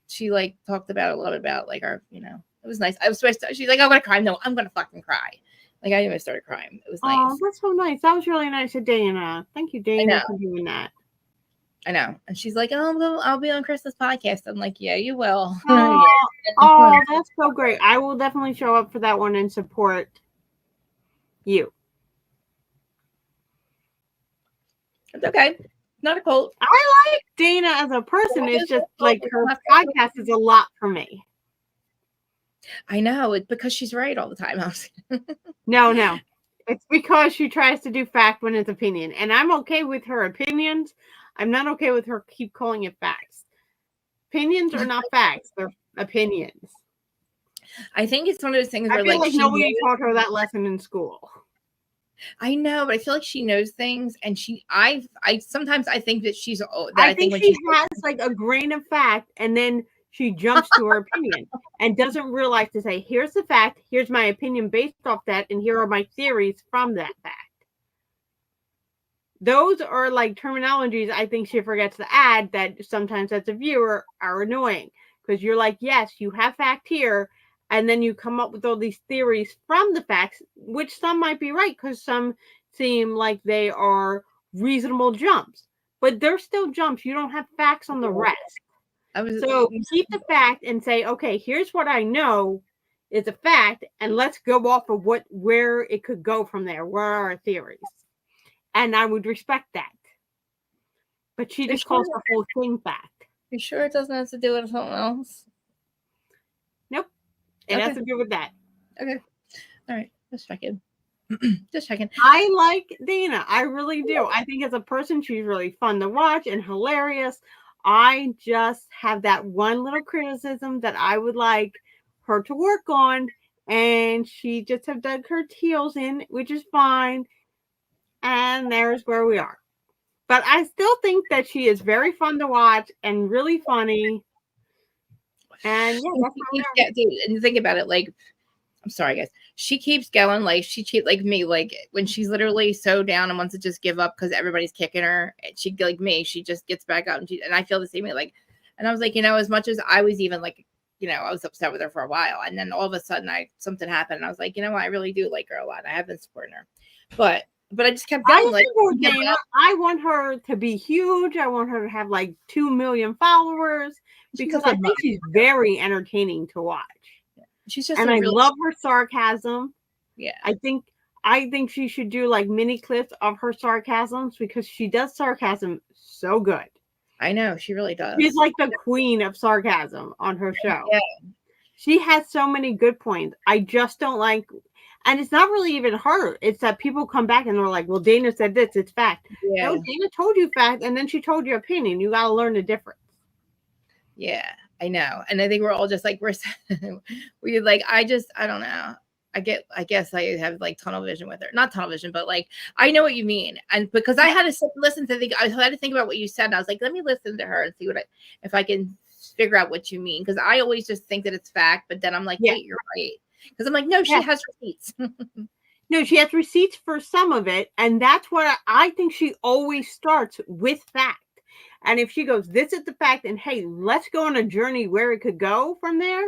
she like talked about a lot about like our, it was nice. I was supposed to. She's like, I'm gonna cry. No, I'm gonna fucking cry. Like I even started crying. It was nice. Oh, that's so nice. That was really nice of Dana. Thank you, Dana, for doing that. I know. And she's like, oh, I'll be on Krista's podcast. I'm like, yeah, you will. Oh, that's so great. I will definitely show up for that one and support you. It's okay. Not a cult. I like Dana as a person. It's just like her podcast is a lot for me. I know. It's because she's right all the time. No. It's because she tries to do fact when it's opinion. And I'm okay with her opinions. I'm not okay with her keep calling it facts. Opinions are not facts. They're opinions. I think it's one of those things where I feel like nobody taught her that lesson in school. I know, but I feel like she knows things, and I sometimes I think that she's. I think she has like a grain of fact, and then she jumps to her opinion and doesn't realize to say, here's the fact, here's my opinion based off that, and here are my theories from that fact. Those are like terminologies I think she forgets to add that sometimes as a viewer are annoying, because you're like, yes, you have fact here, and then you come up with all these theories from the facts, which some might be right because some seem like they are reasonable jumps, but they're still jumps. You don't have facts on the rest. So keep the fact and say, okay, here's what I know is a fact, and let's go off of where it could go from there. Where are our theories? And I would respect that. But she just calls the whole thing fact. You sure it doesn't have to do with something else? Nope. It has to do with that. Okay. All right. Just checking. Just checking. I like Dana. I really do. I think as a person, she's really fun to watch and hilarious. I just have that one little criticism that I would like her to work on, and she just have dug her heels in, which is fine. And there's where we are. But I still think that she is very fun to watch and really funny. And yeah, and think about it, like, I'm sorry, guys. She keeps going, like she keeps like me, like when she's literally so down and wants to just give up because everybody's kicking her. She like me, she just gets back up, and I feel the same way. Like, and I was like, as much as I was even like, I was upset with her for a while, and then all of a sudden, something happened, and I was like, what, I really do like her a lot. I have been supporting her, but I just kept going. I want her to be huge. I want her to have like 2 million followers because I think she's very entertaining to watch. She's just, and I love her sarcasm. Yeah, I think she should do like mini clips of her sarcasms because she does sarcasm so good. I know, she really does. She's like the queen of sarcasm on her show. Yeah. She has so many good points. I just don't like, and it's not really even her. It's that people come back and they're like, well, Dana said this, it's fact. Yeah. No, Dana told you fact, and then she told you opinion. You got to learn the difference. Yeah, I know. And I think we're all just like, we're like, I don't know. I guess I have like tunnel vision with her. Not tunnel vision, but like, I know what you mean. And because I had to listen to I had to think about what you said. And I was like, let me listen to her and see if I can figure out what you mean. Because I always just think that it's fact, but then I'm like, wait, you're right. Because I'm like, no, she has receipts. No, she has receipts for some of it, and that's what I think she always starts with fact. And if she goes, this is the fact, and hey, let's go on a journey where it could go from there,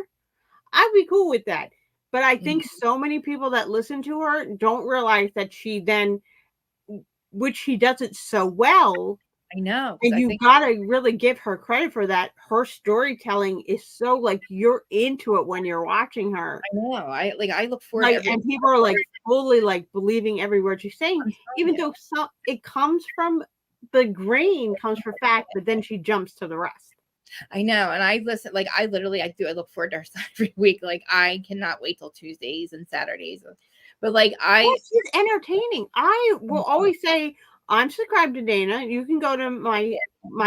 I'd be cool with that. But I think so many people that listen to her don't realize that she then, which she does it so well. I know. And you gotta really give her credit for that. Her storytelling is so like you're into it when you're watching her. I know. I look forward to and people are like fully like believing every word she's saying, even though it comes from the grain comes for fact, but then she jumps to the rest. I know, and I listen. Like I look forward to her stuff every week. Like I cannot wait till Tuesdays and Saturdays. But like she's entertaining. I will always say I'm subscribed to Dana. You can go to my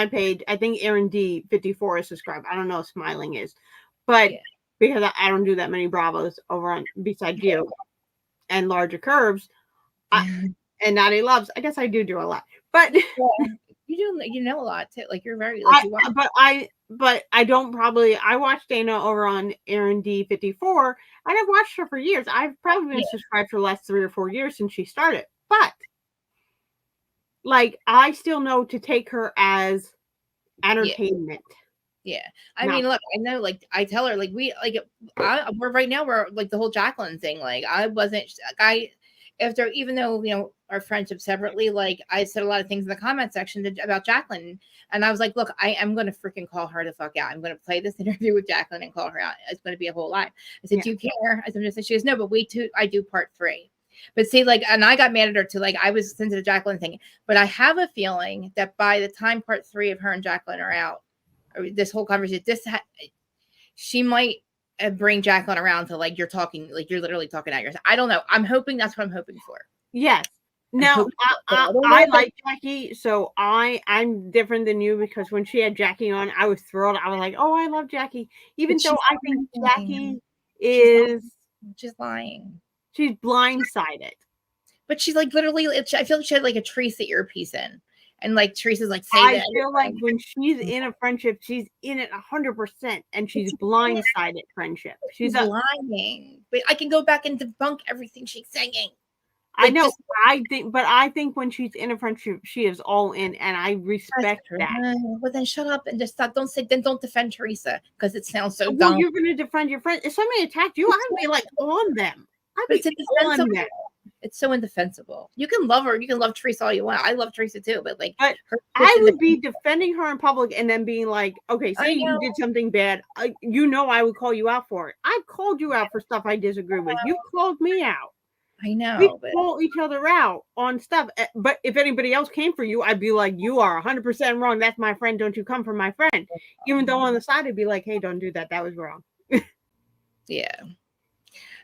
page. I think Aaron D54 is subscribed. I don't know if Smiling is, but because I don't do that many Bravos over on besides you and larger curves, and Naughty Loves. I guess I do a lot, but you know a lot too. Like you're very like but I don't probably. I watch Dana over on Aaron D54, and I've watched her for years. I've probably been subscribed for the last 3 or 4 years since she started, but. Like I still know to take her as entertainment. Yeah. I mean, look, I know, like I tell her, like we're right now we're like the whole Jacqueline thing. Like even though you know our friendship separately, like I said a lot of things in the comment section about Jacqueline, and I was like, look, I am gonna freaking call her the fuck out. I'm gonna play this interview with Jacqueline and call her out. It's gonna be a whole live. I said, do you care? I said, she goes, no, but I do part 3. But see, like, and I got mad at her too. Like, I was into the Jacqueline thing, but I have a feeling that by the time part 3 of her and Jacqueline are out, or this whole conversation, she might bring Jacqueline around to like you're literally talking out yourself. I don't know. I'm hoping that's what I'm hoping for. Yes. Now I like Jackie, so I'm different than you because when she had Jackie on, I was thrilled. I was like, oh, I love Jackie, even though I think Jackie she's lying. She's blindsided. But she's like literally, I feel like she had like a Teresa earpiece in. And like Teresa's like, I feel like when she's in a friendship, she's in it 100%, and she's blindsided friendship. She's lying. But I can go back and debunk everything she's saying. I know. I think when she's in a friendship, she is all in, and I respect that. Well, then shut up and just stop. Don't defend Teresa because it sounds so dumb. Well, you're going to defend your friend. If somebody attacked you, I'd be like on them. It's so indefensible. You can love her. You can love Teresa all you want. I love Teresa too, but I would be defending her in public and then being like, okay, say you did something bad. I would call you out for it. I've called you out for stuff I disagree with. You called me out. I know. We call each other out on stuff. But if anybody else came for you, I'd be like, you are 100% wrong. That's my friend. Don't you come for my friend. Even though on the side, I'd be like, hey, don't do that. That was wrong. Yeah.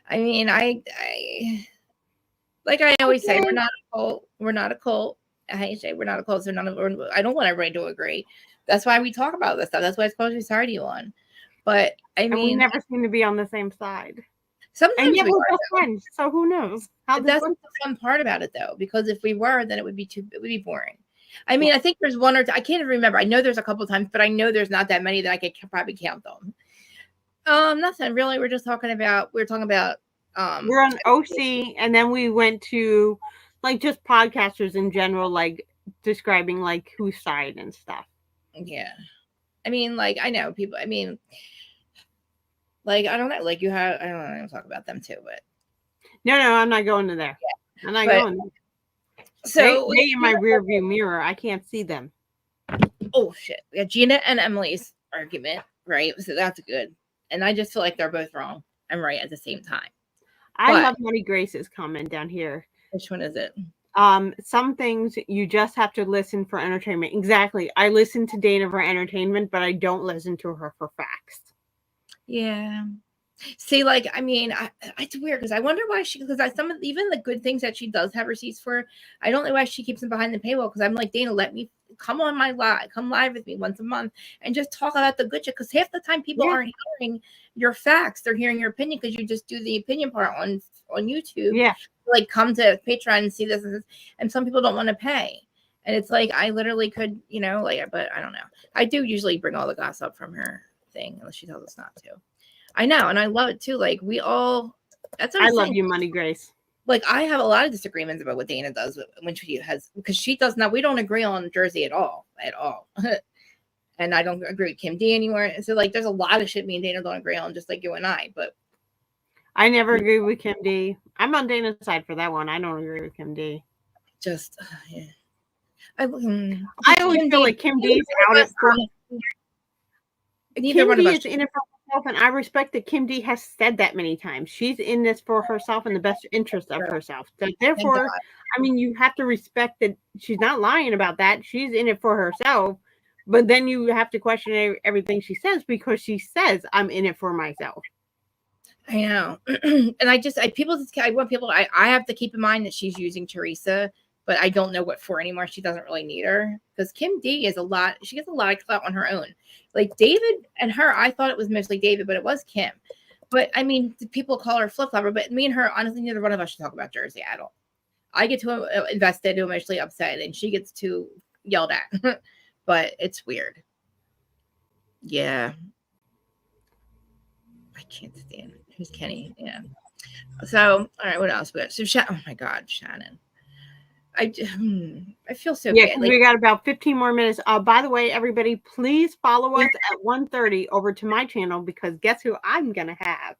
I mean, like I always say, we're not a cult. We're not a cult. I hate to say we're not a cult. So I don't want everybody to agree. That's why we talk about this stuff. That's why it's supposed to be sorry to you on. But I mean, we never seem to be on the same side. Sometimes we're best friends. So who knows? That's the fun part about it, though, because if we were, then it would be boring. I mean, I think there's one or two. I can't even remember. I know there's a couple times, but I know there's not that many that I could probably count them. Nothing really. We're talking about. We're on OC, and then we went to like just podcasters in general, like describing like whose side and stuff. Yeah, I mean, like I know people. I mean, like I don't know. Like I don't know. I'm gonna talk about them too, but no, I'm not going to there. Yeah. I'm not going there. So they in my rear view mirror. I can't see them. Oh shit! We got Gina and Emily's argument, right? So that's good. And I just feel like they're both wrong and right at the same time. I love Money Grace's comment down here. Which one is it? Some things you just have to listen for entertainment. Exactly. I listen to Dana for entertainment, but I don't listen to her for facts. Yeah. See, like, I mean, it's weird because I wonder why even the good things that she does have receipts for, I don't know why she keeps them behind the paywall. Because I'm like, Dana, let me come on come live with me once a month and just talk about the good shit. Because half the time people aren't hearing your facts; they're hearing your opinion because you just do the opinion part on YouTube. Yeah, like come to Patreon and see this, and some people don't want to pay. And it's like I literally could, but I don't know. I do usually bring all the gossip from her thing unless she tells us not to. I know, and I love it too. Like I love you, Money Grace. like I have a lot of disagreements about what Dana does when she has, because she does not. We don't agree on Jersey at all, and I don't agree with Kim D anymore. So like, there's a lot of shit me and Dana don't agree on, just like you and I. But I never agree with Kim D. I'm on Dana's side for that one. I don't agree with Kim D. Just yeah. I always feel like Kim D's out it for. Neither Kim one D of us is in it for herself, and I respect that Kim D has said that many times. She's in this for herself and the best interest of herself. So therefore, I mean, you have to respect that she's not lying about that. She's in it for herself, but then you have to question everything she says because she says, "I'm in it for myself." I know, and I want people. I have to keep in mind that she's using Teresa, but I don't know what for anymore. She doesn't really need her because Kim D is a lot. She gets a lot of clout on her own. Like David and her, I thought it was mostly David, but it was Kim. But I mean, people call her flip flopper, but me and her, honestly, neither one of us should talk about Jersey at all. I get too invested, too emotionally upset, and she gets too yelled at. But it's weird. Yeah. I can't stand it. Who's Kenny? Yeah. So, all right, what else? So, oh my God, Shannon. I feel so bad. Like, we got about 15 more minutes. By the way, everybody, please follow us at 1:30 over to my channel because guess who I'm gonna have?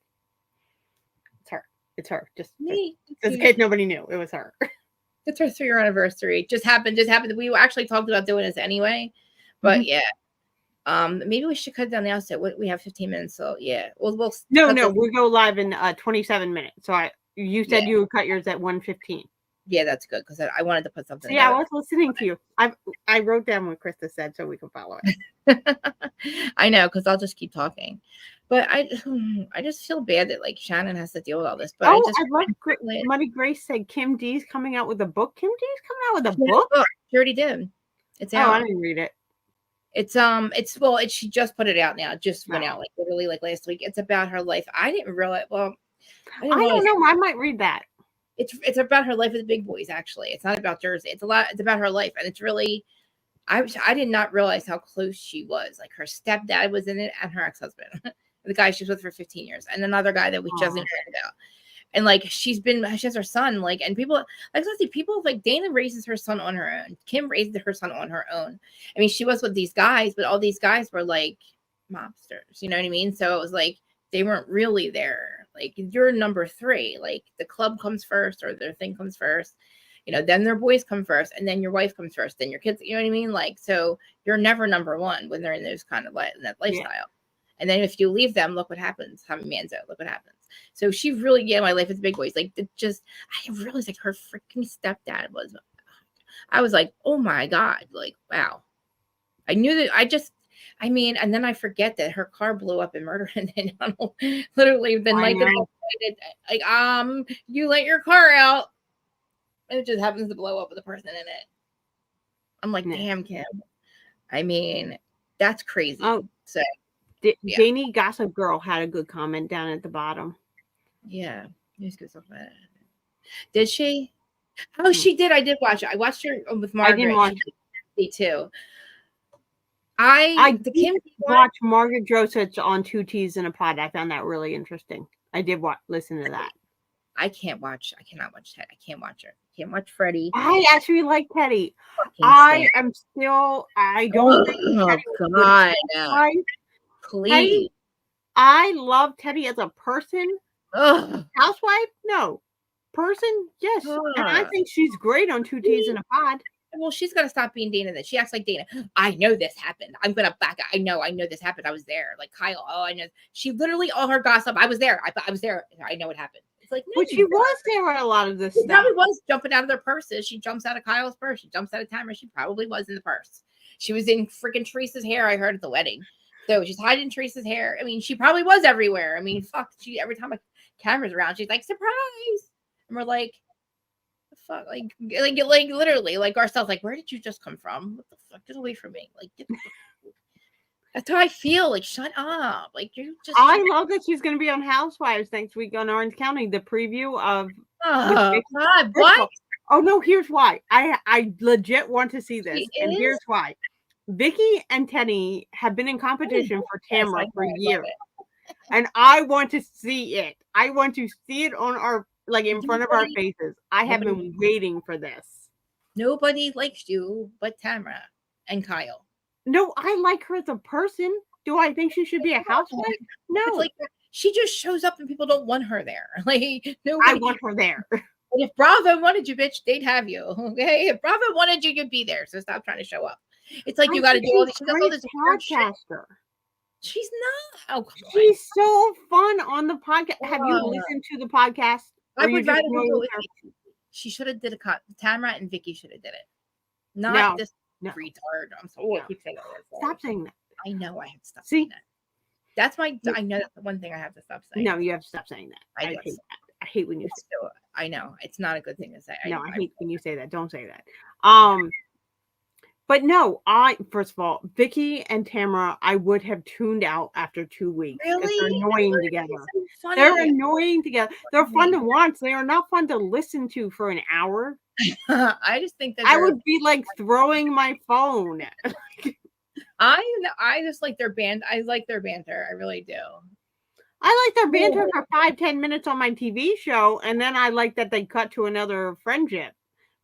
It's her. It's her. Just in case nobody knew, it was her. It's her 3-year anniversary. It just happened. We actually talked about doing this anyway, but yeah. Maybe we should cut down the outset. We have 15 minutes, so yeah. We'll we'll go live in 27 minutes. So you said you would cut yours at 1:15. Yeah, that's good because I wanted to put something. Yeah, I was listening to you. I wrote down what Krista said so we can follow it. I know because I'll just keep talking, but I just feel bad that like Shannon has to deal with all this. But I love Muddy Grace said Kim D's coming out with a book. Kim D's coming out with a book. She already did. It's out. I didn't read it. She just put it out now. It just went out like literally like last week. It's about her life. I didn't realize. Well, I don't know. I might read that. It's about her life with the big boys. Actually, it's not about Jersey. It's about her life, and it's really. I did not realize how close she was. Like her stepdad was in it, and her ex-husband, the guy she was with for 15 years, and another guy that we just didn't talk about. And like she has her son, like, and people like let's see, people like Dana raises her son on her own. Kim raised her son on her own. I mean, she was with these guys, but all these guys were like mobsters, you know what I mean? So it was like they weren't really there. Like you're number 3. Like the club comes first or their thing comes first, you know, then their boys come first, and then your wife comes first, then your kids, you know what I mean? Like, so you're never number 1 when they're in those kind of in that lifestyle. Yeah. And then if you leave them, look what happens. Tommy Manzo, look what happens. So she really, my life with the big boys. Like, I didn't realize like her freaking stepdad was. I was like, oh my God, like, wow. I knew that. And then I forget that her car blew up and murdered, and then literally the night that you let your car out, and it just happens to blow up with a person in it. I'm like, damn, Kim. I mean, that's crazy. Oh, so. Janie Gossip Girl had a good comment down at the bottom. Yeah. Did she? Oh, she did. I did watch it. I watched her with Margaret. I didn't watch it too. I did watch Margaret Drosett's on 2 T's in a Pod. I found that really interesting. I did listen to that. I cannot watch Ted. I can't watch her. I can't watch Freddie. I actually like Teddy. I don't think Teddy was good. Please. I love Teddy as a person. Ugh. Housewife? No. Person? Yes. Ugh. And I think she's great on 2 T's in a Pod. Well, she's got to stop being Dana. That she acts like Dana. I know this happened. I'm gonna back. I know this happened. I was there. Like Kyle. Oh, I know. She literally all her gossip. I was there. I was there. I know what happened. It's like, no, but she was there at a lot of this stuff. Probably was jumping out of their purses. She jumps out of Kyle's purse. She jumps out of Tamara. She probably was in the purse. She was in freaking Teresa's hair. I heard at the wedding. So she's hiding Teresa's hair. I mean, she probably was everywhere. I mean, fuck. Every time a camera's around, she's like, surprise. And we're like, the fuck? Like literally, like ourselves, like, where did you just come from? What the fuck? Get away from me. Like, that's how I feel. Like, shut up. Like, you just. I love that she's going to be on Housewives next week on Orange County. The preview of. Oh, God. What? Oh, no. Here's why. I legit want to see this. And here's why. Vicky and Teddy have been in competition for Tamara for years. And I want to see it. I want to see it on our like in front of our faces. I have nobody- been waiting for this. Nobody likes you but Tamara and Kyle. No, I like her as a person. Do I think she should be a housewife? It's No, like she just shows up and people don't want her there. Like nobody. I want her there. And if Bravo wanted you, bitch, they'd have you. Okay, if Bravo wanted you, you'd be there. So stop trying to show up. It's like you got to do all this podcaster. She's not. Oh, she's so fun on the podcast. Have you listened to the podcast? I would rather do it. She should have did a cut. Tamara and Vicky should have did it. Not this retard. I'm sorry. I keep saying that. Stop saying that. I know I have to stop saying that. That's my. I know that's the one thing I have to stop saying. No, you have to stop saying that. I hate that. I hate when you say that. I know it's not a good thing to say. I hate when you say that. Don't say that. But no, first of all, Vicky and Tamara, I would have tuned out after 2 weeks. Really? They're annoying together. So they're annoying together. They're fun to watch. They are not fun to listen to for an hour. I just think that I would be like throwing my phone. I just like their band. I like their banter. I really do. I like their banter for 5-10 minutes on my TV show, and then I like that they cut to another friendship.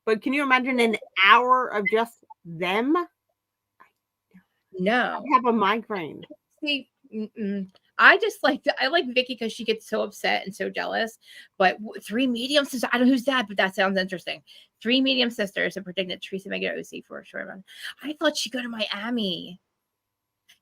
But can you imagine an hour of just them? No, I have a migraine. See, I like Vicky because she gets so upset and so jealous. But 3 medium sisters, I don't know who's that, but that sounds interesting. 3 medium sisters are predicting that Teresa may get OC for a short run. I thought she'd go to Miami.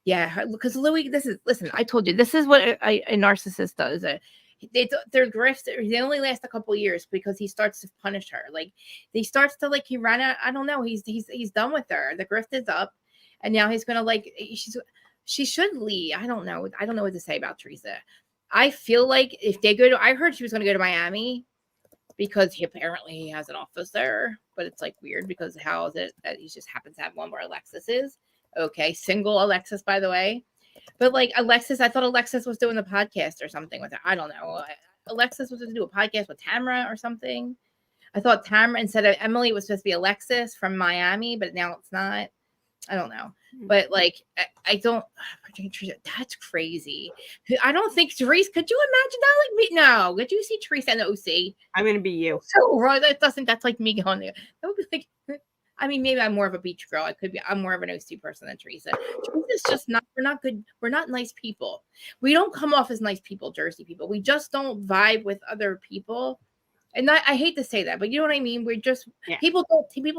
Yeah, because Louis, listen, I told you, this is what a narcissist does. Their grifts, they only last a couple years because he starts to punish her. Like he starts to he ran out. I don't know. He's done with her. The grift is up, and now he's gonna she should leave. I don't know what to say about Teresa. I feel like if they go to, I heard she was gonna go to Miami because he apparently has an office there, but it's like weird because how is it that he just happens to have one where Alexis is? Okay, single Alexis, by the way. But like Alexis, I thought Alexis was doing the podcast or something with her. I don't know. Alexis was going to do a podcast with Tamara or something. I thought Tamara, instead of Emily, it was supposed to be Alexis from Miami, but now it's not. I don't know. But like, I don't. That's crazy. I don't think Teresa. Could you imagine that? Like me? No. Could you see Teresa in the OC? I'm gonna be you. So right, that's like me going there. That would be like. I mean, maybe I'm more of a beach girl. I'm more of an OC person than Teresa. Teresa's just not, we're not good. We're not nice people. We don't come off as nice people, Jersey people. We just don't vibe with other people. And I hate to say that, but you know what I mean? We're just, people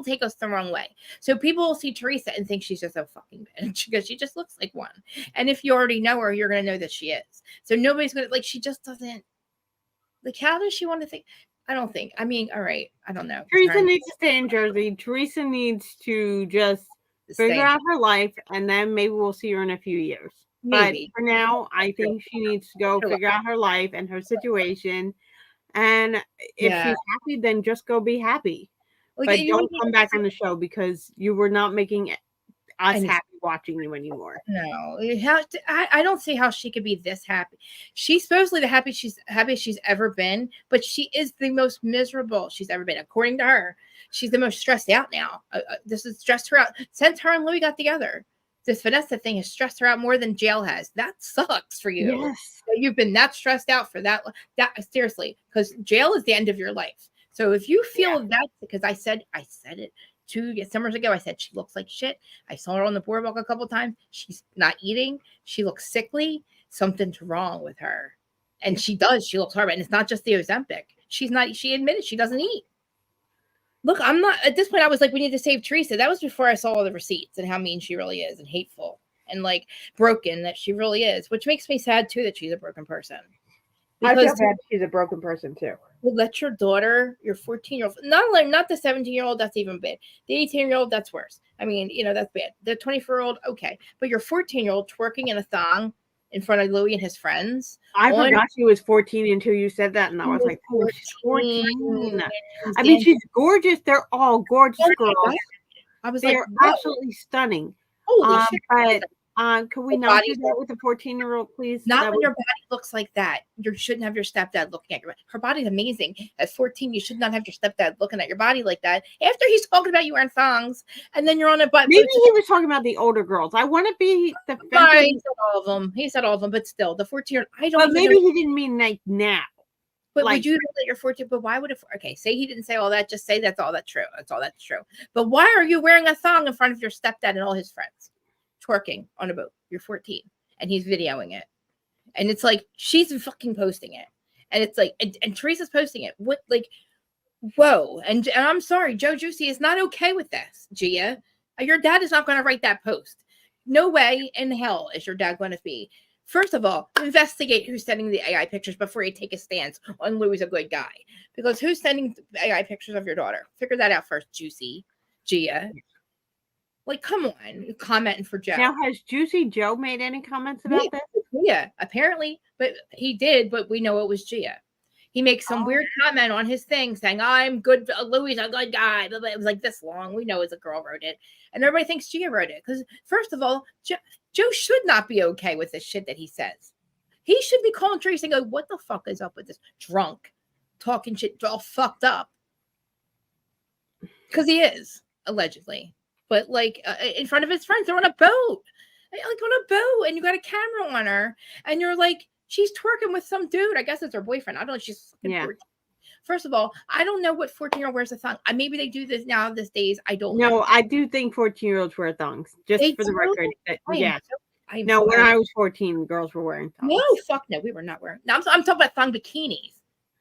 take us the wrong way. So people will see Teresa and think she's just a fucking bitch because she just looks like one. And if you already know her, you're going to know that she is. So nobody's going to, she just doesn't, how does she want to think? I don't think. I mean, all right. I don't know. Teresa needs to stay in Jersey. Teresa needs to just figure out her life, and then maybe we'll see her in a few years. Maybe. But for now, I think she needs to go figure out her life and her situation. And if she's happy, then just go be happy. But don't come back on the show because you were not making us happy watching you anymore. No, I don't see how she could be this happy. She's supposedly the happiest she's ever been, but she is the most miserable she's ever been. According to her, she's the most stressed out now. This has stressed her out since her and Louis got together. This Vanessa thing has stressed her out more than jail has. That sucks for you. Yes. You've been that stressed out for that seriously, because jail is the end of your life. So if you feel that, because I said it 2 summers ago, I said she looks like shit. I saw her on the boardwalk a couple of times. She's not eating. She looks sickly. Something's wrong with her. And she does. She looks horrible. And it's not just the Ozempic. She admitted she doesn't eat. Look, I'm not, at this point, I was like, we need to save Teresa. That was before I saw all the receipts and how mean she really is and hateful and broken that she really is, which makes me sad too that she's a broken person. Because I feel bad she's a broken person too. Let your daughter, your 14-year-old, not the 17-year-old, that's even bad. The 18-year-old, that's worse. I mean, that's bad. The 24-year-old, okay. But your 14-year-old twerking in a thong in front of Louis and his friends. I forgot she was 14 until you said that, and I was like, oh, she's 14. I mean, she's gorgeous. They're all gorgeous girls. I was They're absolutely stunning. Holy shit. But can we not do that with a 14-year-old, please? Not when your body looks like that. You shouldn't have your stepdad looking at your body. Her body's amazing. At 14, you should not have your stepdad looking at your body like that. After he's talking about you wearing thongs, and then you're on a butt. Maybe he was talking about the older girls. I want to be the. He said all of them. He said all of them, but still, the 14-year-old. I don't. But maybe he didn't mean like now. But would you know that you're 14? But why would it? Okay, say he didn't say all that. Just say that's all that's true. That's all that's true. But why are you wearing a thong in front of your stepdad and all his friends, twerking on a boat? You're 14, and he's videoing it, and it's like she's fucking posting it, and it's like, and Teresa's posting it. What, like, whoa? And I'm sorry, Joe Juicy is not okay with this, Gia. Your dad is not going to write that post. No way in hell is your dad going to be. First of all, investigate who's sending the AI pictures before you take a stance on Louis a good guy. Because who's sending AI pictures of your daughter? Figure that out first, Juicy, Gia. Like, come on, you're commenting for Joe. Now, has Juicy Joe made any comments about this? Yeah, apparently, but he did, but we know it was Gia. He makes some weird comment on his thing saying, I'm good, Louis a good guy. It was like this long. We know it's a girl wrote it. And everybody thinks Gia wrote it. Because, first of all, Joe should not be okay with the shit that he says. He should be calling Teresa and go, what the fuck is up with this drunk, talking shit, all fucked up? Because he is, allegedly. But, like, in front of his friends, they're on a boat. Like, on a boat, and you got a camera on her. And you're like, she's twerking with some dude. I guess it's her boyfriend. I don't know. She's 14. First of all, I don't know what 14-year-old wears a thong. Maybe they do this now these days. I don't know. No, I do think 14-year-olds wear thongs. Just for the record. Yeah. No, when I was 14, girls were wearing thongs. No, fuck no. We were not wearing. Now I'm talking about thong bikinis.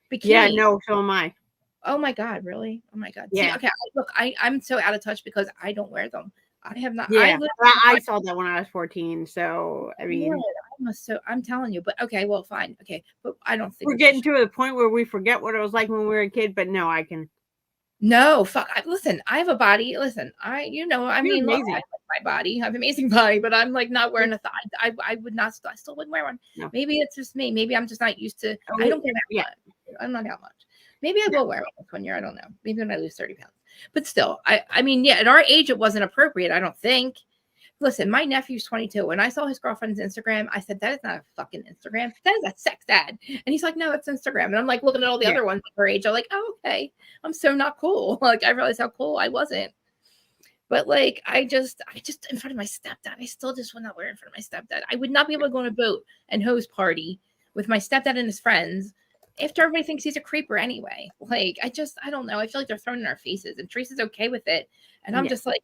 Yeah, no, so am I. Oh my God, really? Oh my God. Yeah. See, okay, look, I'm so out of touch because I don't wear them. I have not. Yeah, I saw that when I was 14. So I mean, I'm telling you. But okay, well, fine. Okay, but I don't think we're getting to the point where we forget what it was like when we were a kid. But no, I can. No, fuck. Listen, I have a body. Listen, I mean, look, I like my body. I have an amazing body, but I'm like not wearing a thong. I would not. I still wouldn't wear one. No. Maybe it's just me. Maybe I'm just not used to. I don't care that much. I'm not that much. Maybe I will wear one year. I don't know. Maybe when I lose 30 pounds. But still, I mean, yeah, at our age, it wasn't appropriate. I don't think. Listen, my nephew's 22. When I saw his girlfriend's Instagram, I said, that is not a fucking Instagram. That is a sex ad. And he's like, no, it's Instagram. And I'm like, looking at all the other ones at her age. I'm like, oh, okay. I'm so not cool. Like, I realized how cool I wasn't. But like, I just in front of my stepdad, I still just would not wear in front of my stepdad. I would not be able to go on a boat and hose party with my stepdad and his friends after everybody thinks he's a creeper anyway. Like, I don't know. I feel like they're throwing in our faces, and Teresa's okay with it. And I'm just like,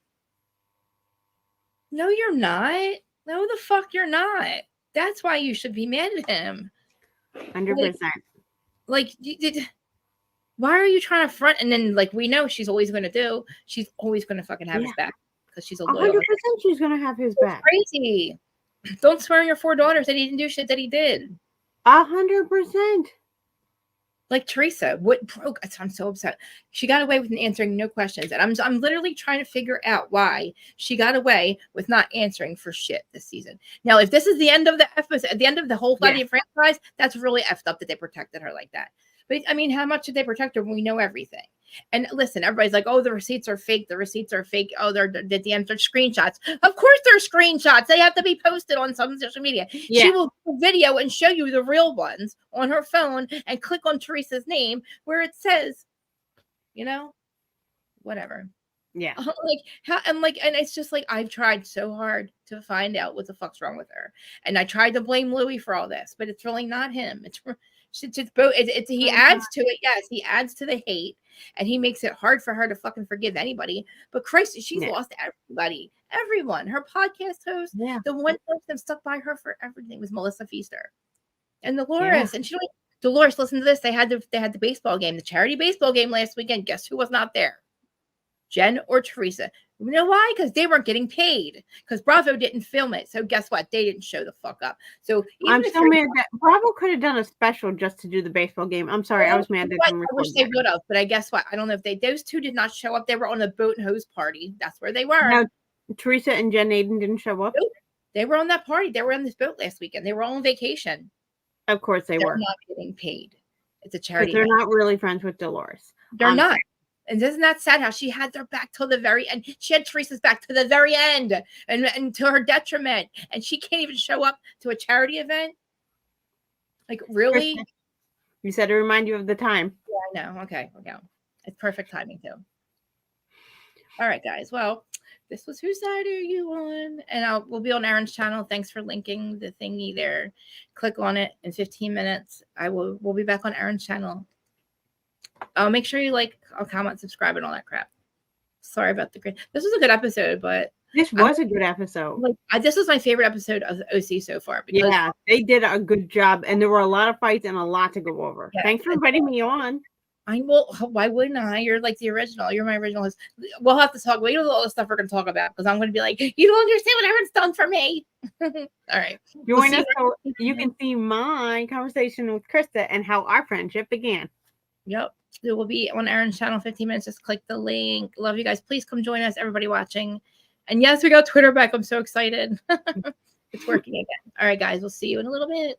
no, you're not. No, the fuck you're not. That's why you should be mad at him. 100%. Like, why are you trying to front? And then, like, we know she's always going to do. She's always going to fucking have his back because she's a loyal. 100% she's going to have his back. Crazy. Don't swear on your 4 daughters that he didn't do shit that he did. 100%. Like Teresa, what broke? I'm so upset. She got away with answering no questions, and I'm literally trying to figure out why she got away with not answering for shit this season. Now, if this is the end of the episode, at the end of the whole bloody franchise, that's really effed up that they protected her like that. But I mean, how much did they protect her when we know everything? And listen, everybody's like, oh, the receipts are fake. The receipts are fake. Oh, they're at the end, they're screenshots. Of course, they're screenshots. They have to be posted on some social media. Yeah. She will do a video and show you the real ones on her phone and click on Teresa's name where it says, you know, whatever. Yeah. And it's just like, I've tried so hard to find out what the fuck's wrong with her. And I tried to blame Louis for all this, but it's really not him. It's both. He adds to it. Yes, he adds to the hate, and he makes it hard for her to fucking forgive anybody. But Christ, she's lost everybody, everyone. Her podcast host, the one person stuck by her for everything was Melissa Feaster, and Dolores. And Dolores, listen to this. They had the baseball game, the charity baseball game last weekend. Guess who was not there? Jen or Teresa. You know why? Because they weren't getting paid. Because Bravo didn't film it. So guess what? They didn't show the fuck up. So I'm so mad that Bravo could have done a special just to do the baseball game. I'm sorry. I was mad that they I wish they would have. But I guess what? I don't know if those two did not show up. They were on a boat and hose party. That's where they were. Now, Teresa and Jen Aiden didn't show up. Nope. They were on that party. They were on this boat last weekend. They were all on vacation. Of course they were. Not getting paid. It's a charity. They're not really friends with Dolores. They're not. And isn't that sad how she had their back till the very end? She had Teresa's back to the very end and to her detriment. And she can't even show up to a charity event. Like, really? You said to remind you of the time. Yeah, I know. Okay. It's perfect timing, too. All right, guys. Well, this was whose side are you on? And we'll be on Aaron's channel. Thanks for linking the thingy there. Click on it in 15 minutes. We'll be back on Aaron's channel. Make sure you like, comment, subscribe, and all that crap. Sorry about the great. This was a good episode, but this was a good episode. This was my favorite episode of OC so far. Because, yeah, they did a good job, and there were a lot of fights and a lot to go over. Yeah, thanks for inviting me on. I will. Why wouldn't I? You're like the original. You're my original host. We'll have to talk. Wait till all the stuff we're going to talk about because I'm going to be like, you don't understand what Aaron's done for me. All right. Join us so you can see my conversation with Krista and how our friendship began. Yep. It will be on Aaron's channel 15 minutes. Just click the link. Love you guys. Please come join us, everybody watching. And yes, we got Twitter back. I'm so excited. It's working again. All right, guys. We'll see you in a little bit.